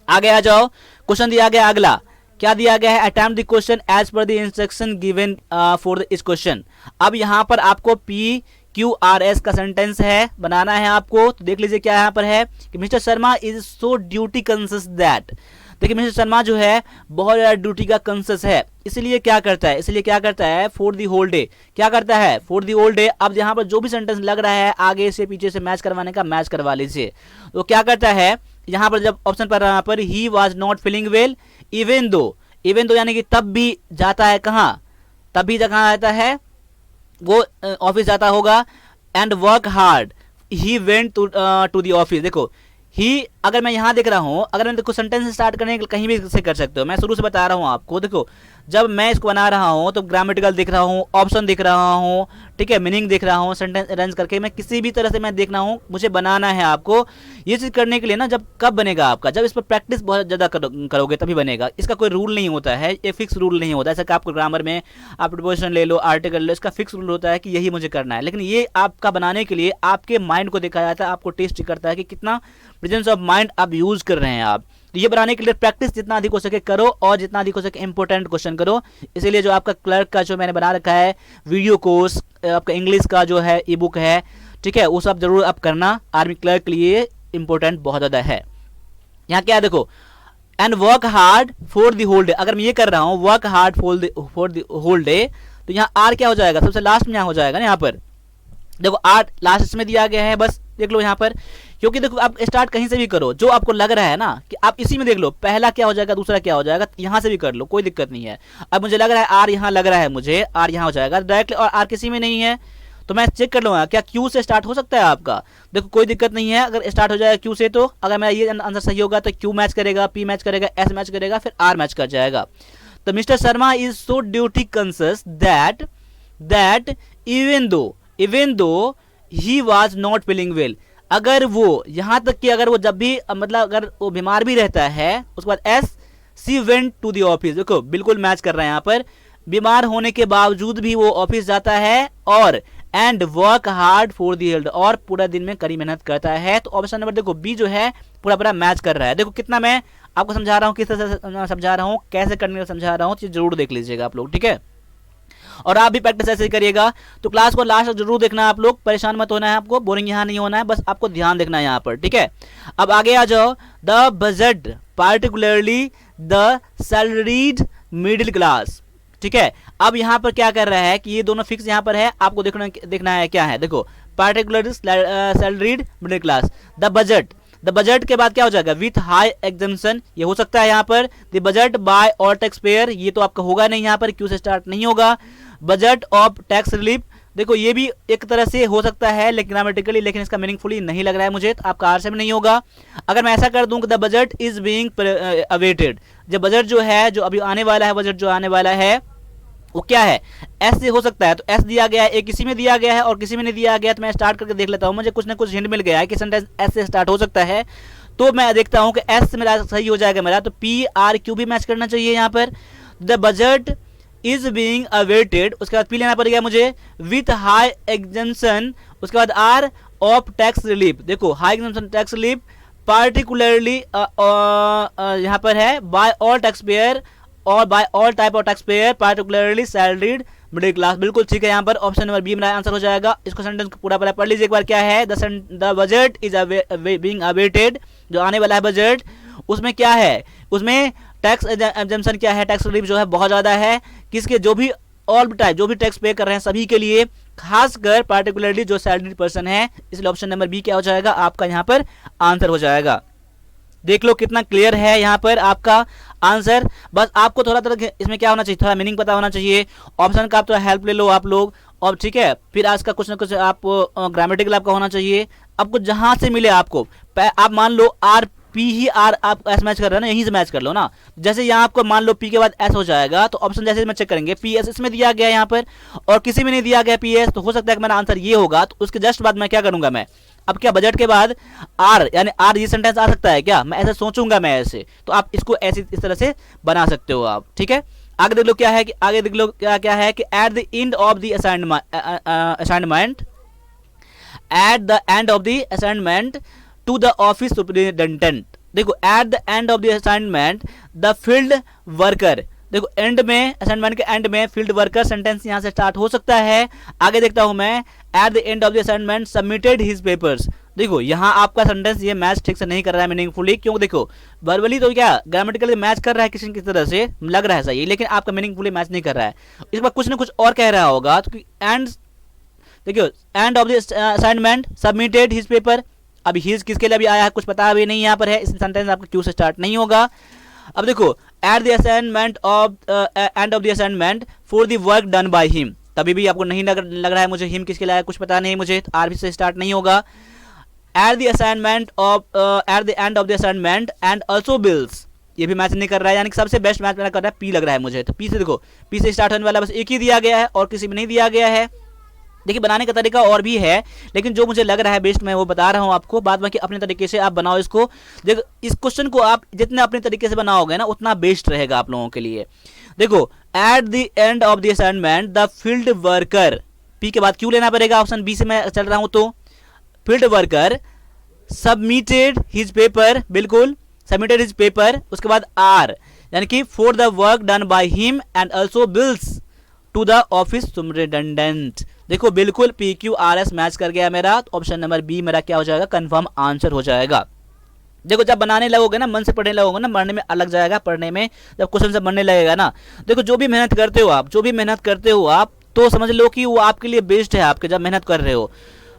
आगे आ जाओ, क्वेश्चन दिया गया अगला, क्या दिया गया है, attempt the question as per the instruction given for इस क्वेश्चन। अब यहां पर आपको PQRS का सेंटेंस है बनाना है आपको, तो देख लीजिए क्या यहाँ पर है कि mister Sharma is so duty conscious that. देखिए मिस्टर शर्मा जो है बहुत ज़्यादा ड्यूटी का कंसियस है, इसलिए क्या करता है फॉर दी होल डे, क्या करता है फॉर दी होल डे। अब यहाँ पर जो भी सेंटेंस लग रहा है आगे से पीछे से मैच करवाने का मैच करवा लीजिए। तो क्या करता है यहाँ पर, जब ऑप्शन पर यहाँ पर he was not feeling well even though यानी कि तब भी जाता है, कहाँ, तब भी कहाँ जाता है, वो ऑफिस जाता होगा। And work hard he went to the office. देखो ही, अगर मैं यहाँ देख रहा हूँ, अगर मैं देखो सेंटेंस स्टार्ट करने के कहीं भी से कर सकते हो, मैं शुरू से बता रहा हूँ आपको। देखो जब मैं इसको बना रहा हूँ तो ग्रामेटिकल दिख रहा हूँ, ऑप्शन दिख रहा हूँ, ठीक है, मीनिंग दिख रहा हूँ, सेंटेंस अरेंज करके मैं किसी भी तरह से मैं देखना हूँ, मुझे बनाना है आपको ये चीज़ करने के लिए ना। जब कब बनेगा आपका, जब इस पर प्रैक्टिस बहुत ज़्यादा करोगे तभी बनेगा। इसका कोई रूल नहीं होता है, ये फिक्स रूल नहीं होता है। जैसे कि आपको ग्रामर में आप प्रीपोजिशन ले लो, आर्टिकल ले लो, इसका फिक्स रूल होता है कि यही मुझे करना है, लेकिन ये आपका बनाने के लिए आपके माइंड को देखा जाता है, आपको टेस्ट करता है कि कितना प्रेजेंस ऑफ माइंड आप यूज कर रहे हैं आप। तो ये बनाने के लिए प्रैक्टिस जितना अधिक हो सके करो और जितना अधिक हो सके इंपॉर्टेंट क्वेश्चन करो। इसीलिए जो आपका क्लर्क का जो मैंने बना रखा है वीडियो कोर्स, आपका इंग्लिश का जो है ई बुक है, ठीक है, वो सब जरूर आप करना, आर्मी क्लर्क के लिए इंपॉर्टेंट बहुत ज़्यादा है। यहाँ क्या है देखो, and work hard for the whole day. अगर मैं ये कर रहा हूँ work hard for the whole day, तो यहाँ आर क्या हो जाएगा, सबसे लास्ट में यहाँ हो जाएगा ना। यहाँ पर देखो आर लास्ट में दिया गया है, बस देख लो यहाँ पर, क्योंकि देखो आप स्टार्ट कहीं से भी करो, जो आपको लग रहा है ना कि आप इसी में देख लो, पहला क्या हो जाएगा दूसरा क्या हो जाएगा, यहाँ से भी कर लो, कोई दिक्कत नहीं है। अब मुझे लग रहा है आर यहाँ लग रहा है, मुझे आर यहाँ हो जाएगा डायरेक्टली, और आर किसी में नहीं है तो मैं चेक कर लूँगा क्या क्यू से स्टार्ट हो सकता है आपका। देखो कोई दिक्कत नहीं है, अगर स्टार्ट हो जाएगा क्यू से, तो अगर मेरा ये आंसर सही होगा तो क्यू मैच करेगा, पी मैच करेगा, एस मैच करेगा, फिर आर मैच कर जाएगा। तो mister Sharma is so duty conscious that even though he was not feeling well. अगर वो यहाँ तक कि अगर वो जब भी मतलब अगर वो बीमार भी रहता है, उसके बाद S C went to the office. देखो बिल्कुल मैच कर रहा है यहाँ पर, बीमार होने के बावजूद भी वो ऑफिस जाता है, और and work hard for the health, और पूरा दिन में कड़ी मेहनत करता है। तो ऑप्शन नंबर देखो बी जो है पूरा मैच कर रहा है। देखो कितना मैं आपको समझा रहा हूँ, किस तरह से समझा रहा हूँ, कैसे करने का समझा रहा हूँ, जरूर देख लीजिएगा आप लोग, ठीक है। और आप भी प्रैक्टिस ऐसे ही करिएगा। तो क्लास को लास्ट तक जरूर देखना है आप लोग, परेशान मत होना है आपको, बोरिंग यहाँ नहीं होना है, बस आपको ध्यान देखना है यहाँ पर, ठीक है। अब आगे आ जाओ, the budget particularly the salaried middle class, ठीक है। अब यहाँ पर क्या कर रहा है कि ये दोनों फिक्स यहाँ पर है, आपको देखना है क्या है। देखो particularly salaried middle class, the budget के बाद क्या हो जाएगा, विथ हाई एग्जम्पशन, ये हो सकता है यहाँ पर द बजट बाय और टैक्स पेयर, ये तो आपका होगा नहीं, यहाँ पर क्यू से स्टार्ट नहीं होगा। बजट ऑफ टैक्स रिलीफ, देखो ये भी एक तरह से हो सकता है लेकिन ग्रामेटिकली, लेकिन इसका मीनिंगफुली नहीं लग रहा है मुझे, तो आपका आर से भी नहीं होगा। अगर मैं ऐसा कर दूं कि the budget is being awaited, जब बजट जो है, जो अभी आने वाला है, बजट जो आने वाला है वो क्या है, एस से हो सकता है, तो एस दिया गया है, एक किसी में दिया गया है और किसी में नहीं दिया गया, तो मैं स्टार्ट करके देख लेता हूँ, मुझे कुछ ना कुछ हिंट मिल गया है कि सेंटेंस एस से स्टार्ट हो सकता है, तो मैं देखता हूँ कि एस से मेरा सही हो जाएगा मेरा, तो पी आर क्यू भी मैच करना चाहिए यहाँ पर। The budget is being awaited, उसके बाद पी लेना पड़ेगा मुझे, विथ हाई एग्जम्पशन, उसके बाद आर ऑफ टैक्स रिलीफ। देखो high exemption tax relief particularly यहाँ पर है बाय ऑल टैक्स पेयर और by all type of tax payer particularly salaried middle class. बिल्कुल ठीक है, यहाँ पर ऑप्शन नंबर बी मेरा आंसर हो जाएगा। इसको सेंटेंस को पूरा पढ़ लीजिए एक बार, क्या है, the budget is being awaited, जो आने वाला है बजट, उसमें क्या है, उसमें टैक्स एग्जम्पशन क्या है, टैक्स रिलीफ जो है बहुत ज़्यादा है, किसके, जो भी ऑल टाइप, जो भी टैक्स पे कर रहे हैं सभी के लिए, खासकर पार्टिकुलरली जो सैलरीड पर्सन है, इसलिए ऑप्शन नंबर बी क्या हो जाएगा आपका यहाँ पर आंसर हो जाएगा। देख लो कितना क्लियर है यहाँ पर आपका आंसर। बस आपको थोड़ा थोड़ा इसमें क्या होना चाहिए, थोड़ा मीनिंग पता होना चाहिए। ऑप्शन का आप थोड़ा हेल्प ले लो आप लोग, और ठीक है, फिर आज का कुछ ना कुछ आप ग्रामेटिकल आपका होना चाहिए। आपको जहां से मिले आपको, आप मान लो आर पी ही आर आप एस मैच कर रहे हो ना, यहीं से मैच कर लो ना। जैसे यहाँ आपको मान लो पी के बाद एस हो जाएगा, तो ऑप्शन जैसे मैं चेक करेंगे पी एस इसमें दिया गया है यहाँ पर, और किसी में नहीं दिया गया पी एस, तो हो सकता है कि मेरा आंसर ये होगा। तो उसके जस्ट बाद मैं क्या करूंगा, मैं अब क्या बजट के बाद आर यानी आर ये सेंटेंस आ सकता है क्या, मैं ऐसे सोचूंगा मैं ऐसे, तो आप इसको ऐसे इस तरह से बना सकते हो आप। ठीक है, आगे देख लो क्या है कि आगे देख लो क्या क्या है कि at the end of the assignment at the end of the assignment to the office superintendent. देखो at the end of the assignment the field worker, देखो एंड में, असाइनमेंट के एंड में फील्ड वर्कर सेंटेंस यहां से start हो सकता है। आगे देखता हूं मैं, eight the end of the assignment submitted his papers. देखो यहां आपका सेंटेंस ये मैच ठीक से नहीं कर रहा है मीनिंगफुली, क्यों, देखो वर्बली तो क्या ग्रामेटिकली मैच कर रहा है किसी किस तरह से लग रहा है सही, लेकिन आपका मीनिंगफुली मैच नहीं कर रहा है। इस बार कुछ ना कुछ और कह रहा होगा, तो एंड देखियो and of the assignment submitted his paper, अब हिज किसके लिए भी आया है कुछ पता अभी नहीं यहाँ पर है, इस सेंटेंस आपका क्यू से स्टार्ट नहीं होगा। अब देखो at the assignment of and of the assignment for the work done by him, तभी भी आपको नहीं लग रहा है मुझे हिम किसके लिए आया कुछ पता नहीं मुझे, तो आर भी से स्टार्ट नहीं होगा। At the assignment of eight the end of the assignment and also bills, ये भी मैच नहीं कर रहा है, यानी कि सबसे बेस्ट मैच मेरा कर रहा है पी लग रहा है मुझे, तो पी से देखो पी से स्टार्ट होने वाला बस एक ही दिया गया है और किसी में नहीं दिया गया है। देखिए बनाने का तरीका और भी है, लेकिन जो मुझे लग रहा है बेस्ट मैं वो बता रहा हूं आपको, बाद बाकी अपने तरीके से आप बनाओ इसको। देखो इस क्वेश्चन को आप जितने अपने तरीके से बनाओगे ना उतना बेस्ट रहेगा आप लोगों के लिए। देखो at the end of the assignment the field worker, P के बाद क्यों लेना पड़ेगा, ऑप्शन बी से मैं चल रहा हूं, तो field worker submitted his paper, बिल्कुल सबमिटेड हिज पेपर, उसके बाद आर यानी कि for the work done by him and also bills to the office superintendent. देखो बिल्कुल P Q R S match कर गया मेरा, तो ऑप्शन नंबर बी मेरा क्या हो जाएगा, कंफर्म आंसर हो जाएगा। देखो जब बनाने लगोगे ना, मन से पढ़ने लगोगे ना, पढ़ने में अलग जाएगा, पढ़ने में जब क्वेश्चन से बनने लगेगा ना, देखो जो भी मेहनत करते हो आप, जो भी मेहनत करते हो आप, तो समझ लो कि वो आपके लिए बेस्ट है। आपके जब मेहनत कर रहे हो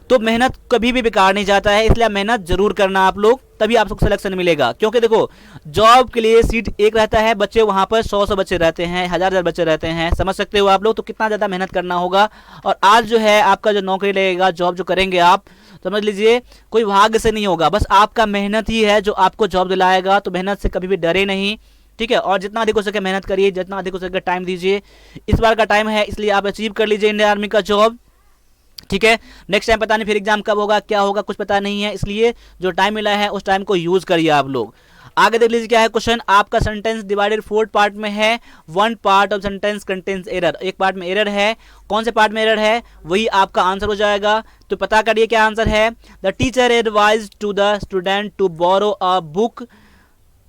तो मेहनत कभी भी बेकार नहीं जाता है, इसलिए मेहनत जरूर करना आप लोग, तभी आपको सिलेक्शन मिलेगा। क्योंकि देखो जॉब के लिए सीट एक रहता है, बच्चे वहां पर 100 बच्चे रहते हैं, हजार बच्चे रहते हैं, समझ सकते हो आप लोग, तो कितना ज़्यादा मेहनत करना होगा। और आज जो है आपका जो नौकरी लगेगा, जॉब जो करेंगे आप, समझ लीजिए कोई भाग्य से नहीं होगा, बस आपका मेहनत ही है जो आपको जॉब दिलाएगा। तो मेहनत से कभी भी डरे नहीं, ठीक है, और जितना अधिक हो सके मेहनत करिए, जितना अधिक हो सके टाइम दीजिए। इस बार का टाइम है, इसलिए आप अचीव कर लीजिए इंडियन आर्मी का जॉब, ठीक है। नेक्स्ट टाइम पता नहीं फिर एग्जाम कब होगा क्या होगा कुछ पता नहीं है, इसलिए जो टाइम मिला है उस टाइम को यूज करिए आप लोग। आगे देख लीजिए क्या है क्वेश्चन, आपका सेंटेंस डिवाइडेड 4 पार्ट में है, 1 part of sentence contains error, एक पार्ट में एरर है, कौन से पार्ट में एरर है वही आपका आंसर हो जाएगा। तो पता करिए क्या आंसर है, the teacher advise to the student to borrow a book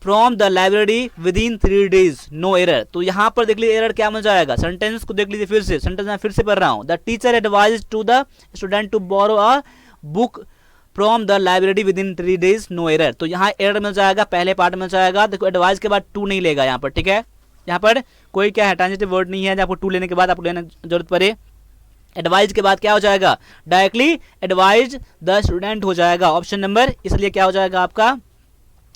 from the library within 3 days, no error. तो यहाँ पर देख लीजिए एरर क्या मिल जाएगा, सेंटेंस को देख लीजिए फिर से, सेंटेंस मैं फिर से पढ़ रहा हूँ, the teacher advise to the student to borrow a book from the library within 3 days, no error. तो यहाँ एरर मिल जाएगा, पहले पार्ट मिल जाएगा। देखो एडवाइस के बाद टू नहीं लेगा यहाँ पर, ठीक है, यहाँ पर कोई क्या है ट्रांजिटिव वर्ड नहीं है, आपको टू लेने के बाद आपको लेने जरूरत पड़े। एडवाइज के बाद क्या हो जाएगा, डायरेक्टली एडवाइज द स्टूडेंट हो जाएगा ऑप्शन नंबर, इसलिए क्या हो जाएगा आपका,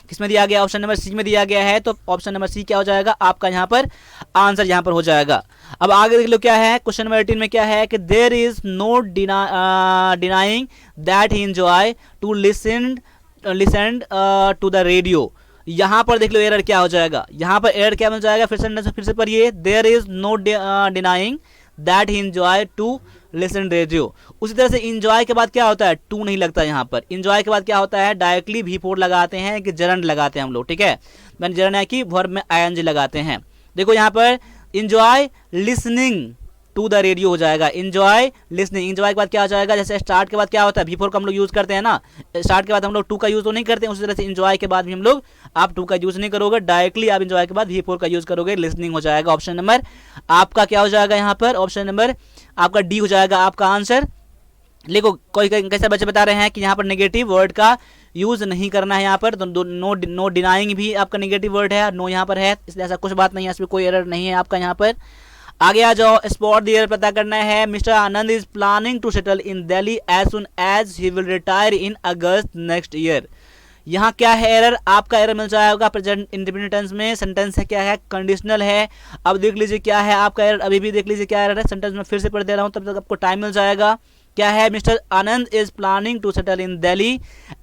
किसमें दिया गया, ऑप्शन नंबर सी में दिया गया है, तो ऑप्शन नंबर सी क्या हो जाएगा आपका यहाँ पर आंसर यहाँ पर हो जाएगा। अब आगे देख लो क्या है क्वेश्चन नंबर 18 में क्या है कि there is no denying that he enjoy to listen to the radio. यहाँ पर देख लो एरर क्या हो जाएगा, यहाँ पर एरर क्या मिल जाएगा, फिर से पढ़िए, there is no denying that he enjoy to listen radio. उसी तरह से इंजॉय के बाद क्या होता है, टू नहीं लगता यहाँ पर, इंजॉय के बाद क्या होता है डायरेक्टली V4 लगाते हैं कि जरंड लगाते हैं हम लोग, ठीक है, मैंने जरंड है कि वर्ब में ING लगाते हैं। देखो यहाँ पर enjoy listening to the radio हो जाएगा, इंजॉय लिसनिंग। इंजॉय के बाद क्या हो जाएगा, जैसे स्टार्ट के बाद क्या होता है V4 का हम लोग यूज करते हैं ना, स्टार्ट के बाद हम लोग टू का यूज तो नहीं करते हैं, उसी तरह से इंजॉय के बाद भी हम लोग आप टू का यूज नहीं करोगे, डायरेक्टली आप इंजॉय के बाद V4 का यूज करोगे, लिसनिंग हो जाएगा। ऑप्शन नंबर आपका क्या हो जाएगा यहाँ पर, ऑप्शन नंबर आपका डी हो जाएगा आपका आंसर। देखो कोई कैसे बच्चे बता रहे हैं कि यहाँ पर नेगेटिव वर्ड का यूज नहीं करना है यहाँ पर, तो नो डिनाइंग भी आपका नेगेटिव वर्ड है, नो यहाँ पर है, इसलिए ऐसा कुछ बात नहीं है, इसमें कोई एरर नहीं है आपका यहाँ पर। आगे आ जाओ, स्पॉट द ईयर पता करना है। Mister Anand is planning to settle in Delhi as soon as he will retire in August next year. यहाँ क्या है एरर, आपका एरर मिल जाएगा प्रेजेंट इंडिपेंडेंट टेंस में। सेंटेंस है क्या है, कंडीशनल है। अब देख लीजिए क्या है आपका एरर, अभी भी देख लीजिए क्या एरर है। सेंटेंस में फिर से पढ़ दे रहा हूँ, तब तक आपको टाइम मिल जाएगा। क्या है, Mister Anand is planning to settle in Delhi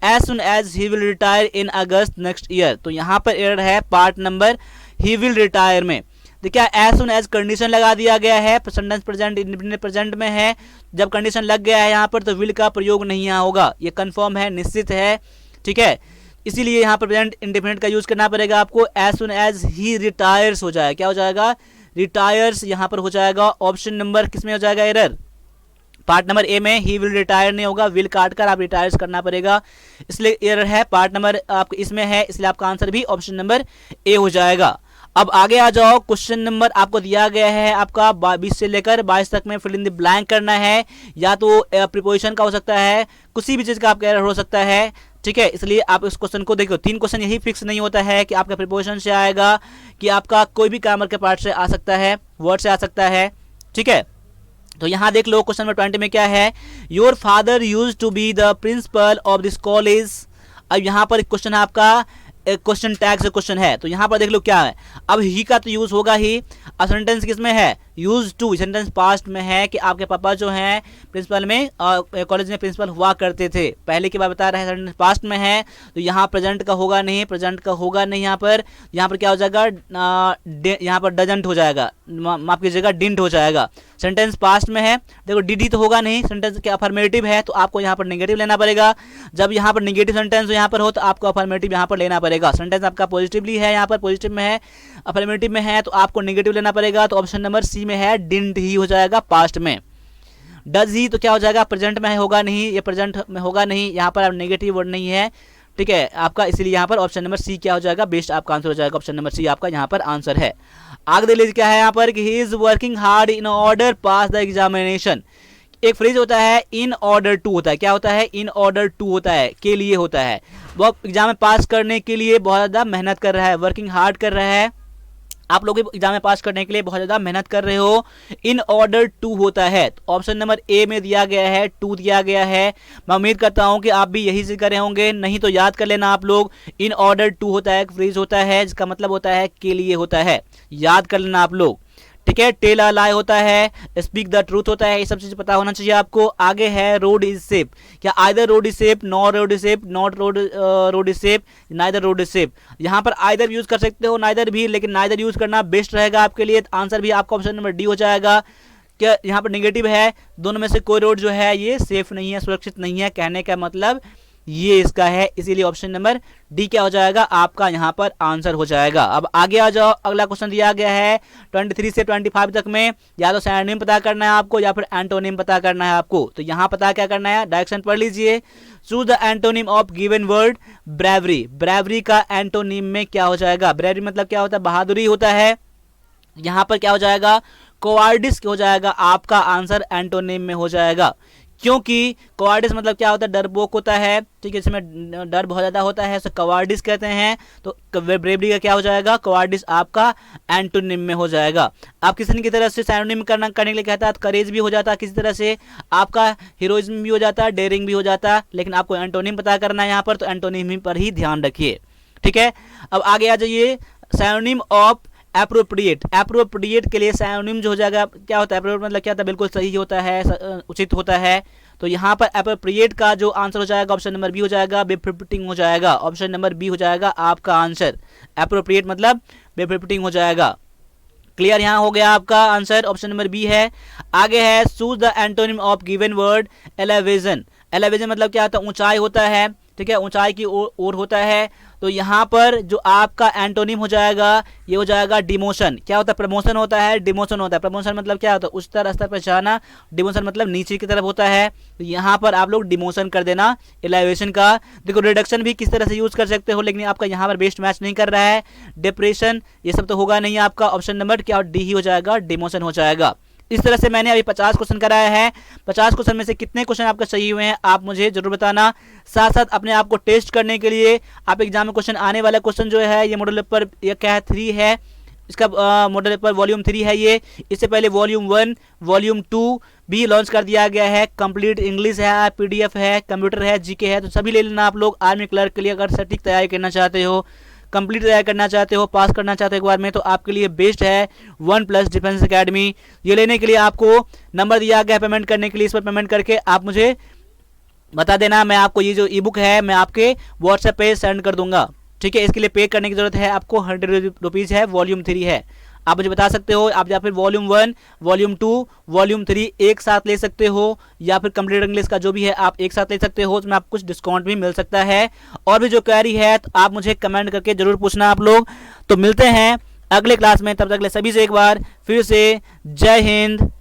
as soon as he will retire in August next year. तो यहाँ पर एरर है part number he will retire में। देखिए एज सुन एज कंडीशन लगा दिया गया है, सेंटेंस प्रेजेंट इंडिपेंडेंट प्रेजेंट में है। जब कंडीशन लग गया है यहाँ पर तो विल का प्रयोग नहीं यहाँ होगा, ये कंफर्म है, निश्चित है, ठीक है। इसीलिए यहाँ पर प्रेजेंट इंडिपेंडेंट का यूज करना पड़ेगा आपको। As soon as he retires हो जाएगा, क्या हो जाएगा, रिटायर्स यहाँ पर हो जाएगा। ऑप्शन नंबर किस में हो जाएगा एरर, पार्ट नंबर ए में। ही विल रिटायर नहीं होगा, विल काट कर आप रिटायर्स करना पड़ेगा, इसलिए एरर है पार्ट नंबर आपको इसमें है, इसलिए आपका आंसर भी ऑप्शन नंबर ए हो जाएगा। अब आगे आ जाओ, क्वेश्चन नंबर आपको दिया गया है आपका 20 से लेकर 22 तक में फिल इन द ब्लैंक करना है। या तो प्रीपोजिशन का हो सकता है, किसी भी चीज का आपका एरर हो सकता है, ठीक है। इसलिए आप इस क्वेश्चन को देखो, 3 क्वेश्चन यही फिक्स नहीं होता है कि आपका प्रीपोजिशन से आएगा कि आपका कोई भी ग्रामर के पार्ट से आ सकता है, वर्ड से आ सकता है, ठीक है। तो यहाँ देख लो क्वेश्चन नंबर 20 में क्या है, your father used to be the principal of this college. अब यहाँ पर क्वेश्चन है आपका क्वेश्चन टैग से क्वेश्चन है, तो यहाँ पर देख लो क्या है। अब ही का तो यूज होगा ही। अब सेंटेंस किस में है, यूज टू, सेंटेंस पास्ट में है कि आपके पापा जो हैं प्रिंसिपल में कॉलेज में प्रिंसिपल हुआ करते थे, पहले की बात बता रहा है, सेंटेंस पास्ट में है। तो यहाँ प्रेजेंट का होगा नहीं, प्रेजेंट का होगा नहीं यहाँ पर क्या हो जाएगा, यहाँ पर डजंट हो जाएगा, माफ कीजिएगा डिंट हो जाएगा। सेंटेंस पास्ट में है, देखो डी तो होगा नहीं, सेंटेंस के अफर्मेटिव है तो आपको यहाँ पर नेगेटिव लेना पड़ेगा। जब यहाँ पर नेगेटिव सेंटेंस यहाँ पर हो तो आपको अफर्मेटिव यहाँ पर लेना पड़ेगा। सेंटेंस आपका पॉजिटिवली है, यहाँ पर पॉजिटिव में है, अफर्मेटिव में है तो आपको नेगेटिव लेना पड़ेगा। तो ऑप्शन नंबर सी में है, डिडंट ही हो जाएगा पास्ट में। डज ही तो क्या हो जाएगा, प्रेजेंट में होगा नहीं, ये प्रेजेंट में होगा नहीं, यहाँ पर नेगेटिव वर्ड नहीं है, ठीक है आपका, इसलिए यहाँ पर ऑप्शन नंबर सी क्या हो जाएगा, बेस्ट आपका आंसर हो जाएगा। ऑप्शन नंबर सी आपका यहाँ पर आंसर है। आगे देख लीजिए क्या है यहाँ पर कि he is working hard in order pass the examination. एक फ्रेज होता है इन ऑर्डर टू होता है, क्या होता है, इन ऑर्डर टू होता है, के लिए होता है। वो एग्जाम में पास करने के लिए बहुत ज़्यादा मेहनत कर रहा है, वर्किंग हार्ड कर रहा है, आप लोग एग्जाम में पास करने के लिए बहुत ज़्यादा मेहनत कर रहे हो, इन ऑर्डर टू होता है। तो ऑप्शन नंबर ए में दिया गया है, टू दिया गया है। मैं उम्मीद करता हूं कि आप भी यही से करे होंगे, नहीं तो याद कर लेना आप लोग। इन ऑर्डर टू होता है, एक फ्रेज होता है जिसका मतलब होता है के लिए होता है, याद कर लेना आप लोग, ठीक है। टेल अ लाई होता है, स्पीक द ट्रूथ होता है, ये सब चीज पता होना चाहिए आपको। आगे है रोड इज सेफ, क्या either road is safe, not road is safe, not road is safe, neither road is safe. यहाँ पर आइदर यूज कर सकते हो, नाइदर भी, लेकिन नाइदर यूज करना बेस्ट रहेगा आपके लिए। आंसर भी आपका ऑप्शन नंबर डी हो जाएगा। क्या यहाँ पर नेगेटिव है, दोनों में से कोई रोड जो है ये सेफ नहीं है, सुरक्षित नहीं है, कहने का मतलब ये इसका है, इसीलिए ऑप्शन नंबर डी क्या हो जाएगा, आपका यहाँ पर आंसर हो जाएगा। अब आगे आ जाओ, अगला क्वेश्चन दिया गया है 23 से 25 तक में, या तो सिनोनिम पता करना है आपको या फिर एंटोनिम पता करना है आपको। तो यहाँ पता क्या करना है, डायरेक्शन पढ़ लीजिए। Choose the antonym of given word bravery. Bravery का एंटोनिम में क्या हो जाएगा, ब्रेवरी मतलब क्या होता है, बहादुरी होता है। यहाँ पर क्या हो जाएगा, कोवार्डिस हो जाएगा, आपका आंसर एंटोनिम में हो जाएगा। क्योंकि कवार्डिस मतलब क्या होता है, डरपोक होता है, ठीक है, इसमें डर बहुत ज्यादा होता है, उसे कवार्डिस कहते हैं। तो ब्रेवरी का क्या हो जाएगा, कवार्डिस आपका एंटोनिम में हो जाएगा। आप किसी की तरह से सिनोनिम करने के लिए कहता है तो करेज भी हो जाता है, किसी तरह से आपका हीरोइज्म भी हो जाता है, डेयरिंग भी हो जाता है, लेकिन आपको एंटोनिम पता करना है यहाँ पर, तो एंटोनिम पर ही ध्यान रखिए, ठीक है। अब आगे आ जाइए, सिनोनिम ऑफ एप्रोप्रिएट। एप्रोप्रिएट के लिए सिनोनिम जो हो जाएगा, क्या होता है, एप्रोप्रिएट मतलब क्या होता है, बिल्कुल सही होता है, उचित होता है। तो यहाँ पर एप्रोप्रिएट का जो आंसर हो जाएगा ऑप्शन नंबर बी हो जाएगा, बेफ्रिटिंग हो जाएगा। ऑप्शन नंबर बी हो जाएगा आपका आंसर, एप्रोप्रिएट मतलब बेफ्रिटिंग हो जाएगा। क्लियर यहाँ हो गया आपका आंसर, ऑप्शन नंबर बी है। आगे है choose the antonym of given word elevation. Elevation मतलब क्या होता है, ऊंचाई होता है, ठीक है, ऊंचाई की ओर होता है। तो यहाँ पर जो आपका एंटोनिम हो जाएगा ये हो जाएगा डिमोशन। क्या होता है, प्रमोशन होता है, डिमोशन होता है। प्रमोशन मतलब क्या होता है, उच्चतर स्तर पर जाना, डिमोशन मतलब नीचे की तरफ होता है। तो यहाँ पर आप लोग डिमोशन कर देना एलिवेशन का। देखो रिडक्शन भी किस तरह से यूज कर सकते हो, लेकिन आपका यहाँ पर बेस्ट मैच नहीं कर रहा है। डिप्रेशन ये सब तो होगा नहीं आपका, ऑप्शन नंबर क्या डी ही हो जाएगा, डिमोशन हो जाएगा। इस तरह से मैंने अभी 50 क्वेश्चन कराया है। 50 क्वेश्चन में से कितने क्वेश्चन आपके सही हुए हैं आप मुझे जरूर बताना। साथ साथ अपने आप को टेस्ट करने के लिए आप एग्जाम में क्वेश्चन आने वाला क्वेश्चन जो है ये मॉडल पेपर ये क्या है 3 है, इसका मॉडल पेपर वॉल्यूम 3 है ये। इससे पहले वॉल्यूम 1 वॉल्यूम 2 भी लॉन्च कर दिया गया है। कंप्लीट इंग्लिश है, पीडीएफ है, कंप्यूटर है, जीके है, तो सभी ले लेना आप लोग। आर्मी क्लर्क के लिए अगर सटीक तैयारी करना चाहते हो, कंप्लीट तैयारी करना चाहते हो, पास करना चाहते हो एक बार में, तो आपके लिए बेस्ट है OnePlus डिफेंस एकेडमी। ये लेने के लिए आपको नंबर दिया गया है पेमेंट करने के लिए। इस पर पेमेंट करके आप मुझे बता देना, मैं आपको ये जो ई बुक है मैं आपके व्हाट्सएप पे सेंड कर दूंगा। ठीक है, इसके लिए पे करने की जरूरत है आपको, 100 रुपीज़ है, वॉल्यूम 3 है। आप मुझे बता सकते हो, आप या फिर वॉल्यूम 1 वॉल्यूम 2 वॉल्यूम 3 एक साथ ले सकते हो, या फिर कंप्लीट इंग्लिश का जो भी है आप एक साथ ले सकते हो। उसमें आपको कुछ डिस्काउंट भी मिल सकता है। और भी जो क्वेरी है तो आप मुझे कमेंट करके जरूर पूछना आप लोग। तो मिलते हैं अगले क्लास में, तब तक ले सभी से एक बार फिर से जय हिंद,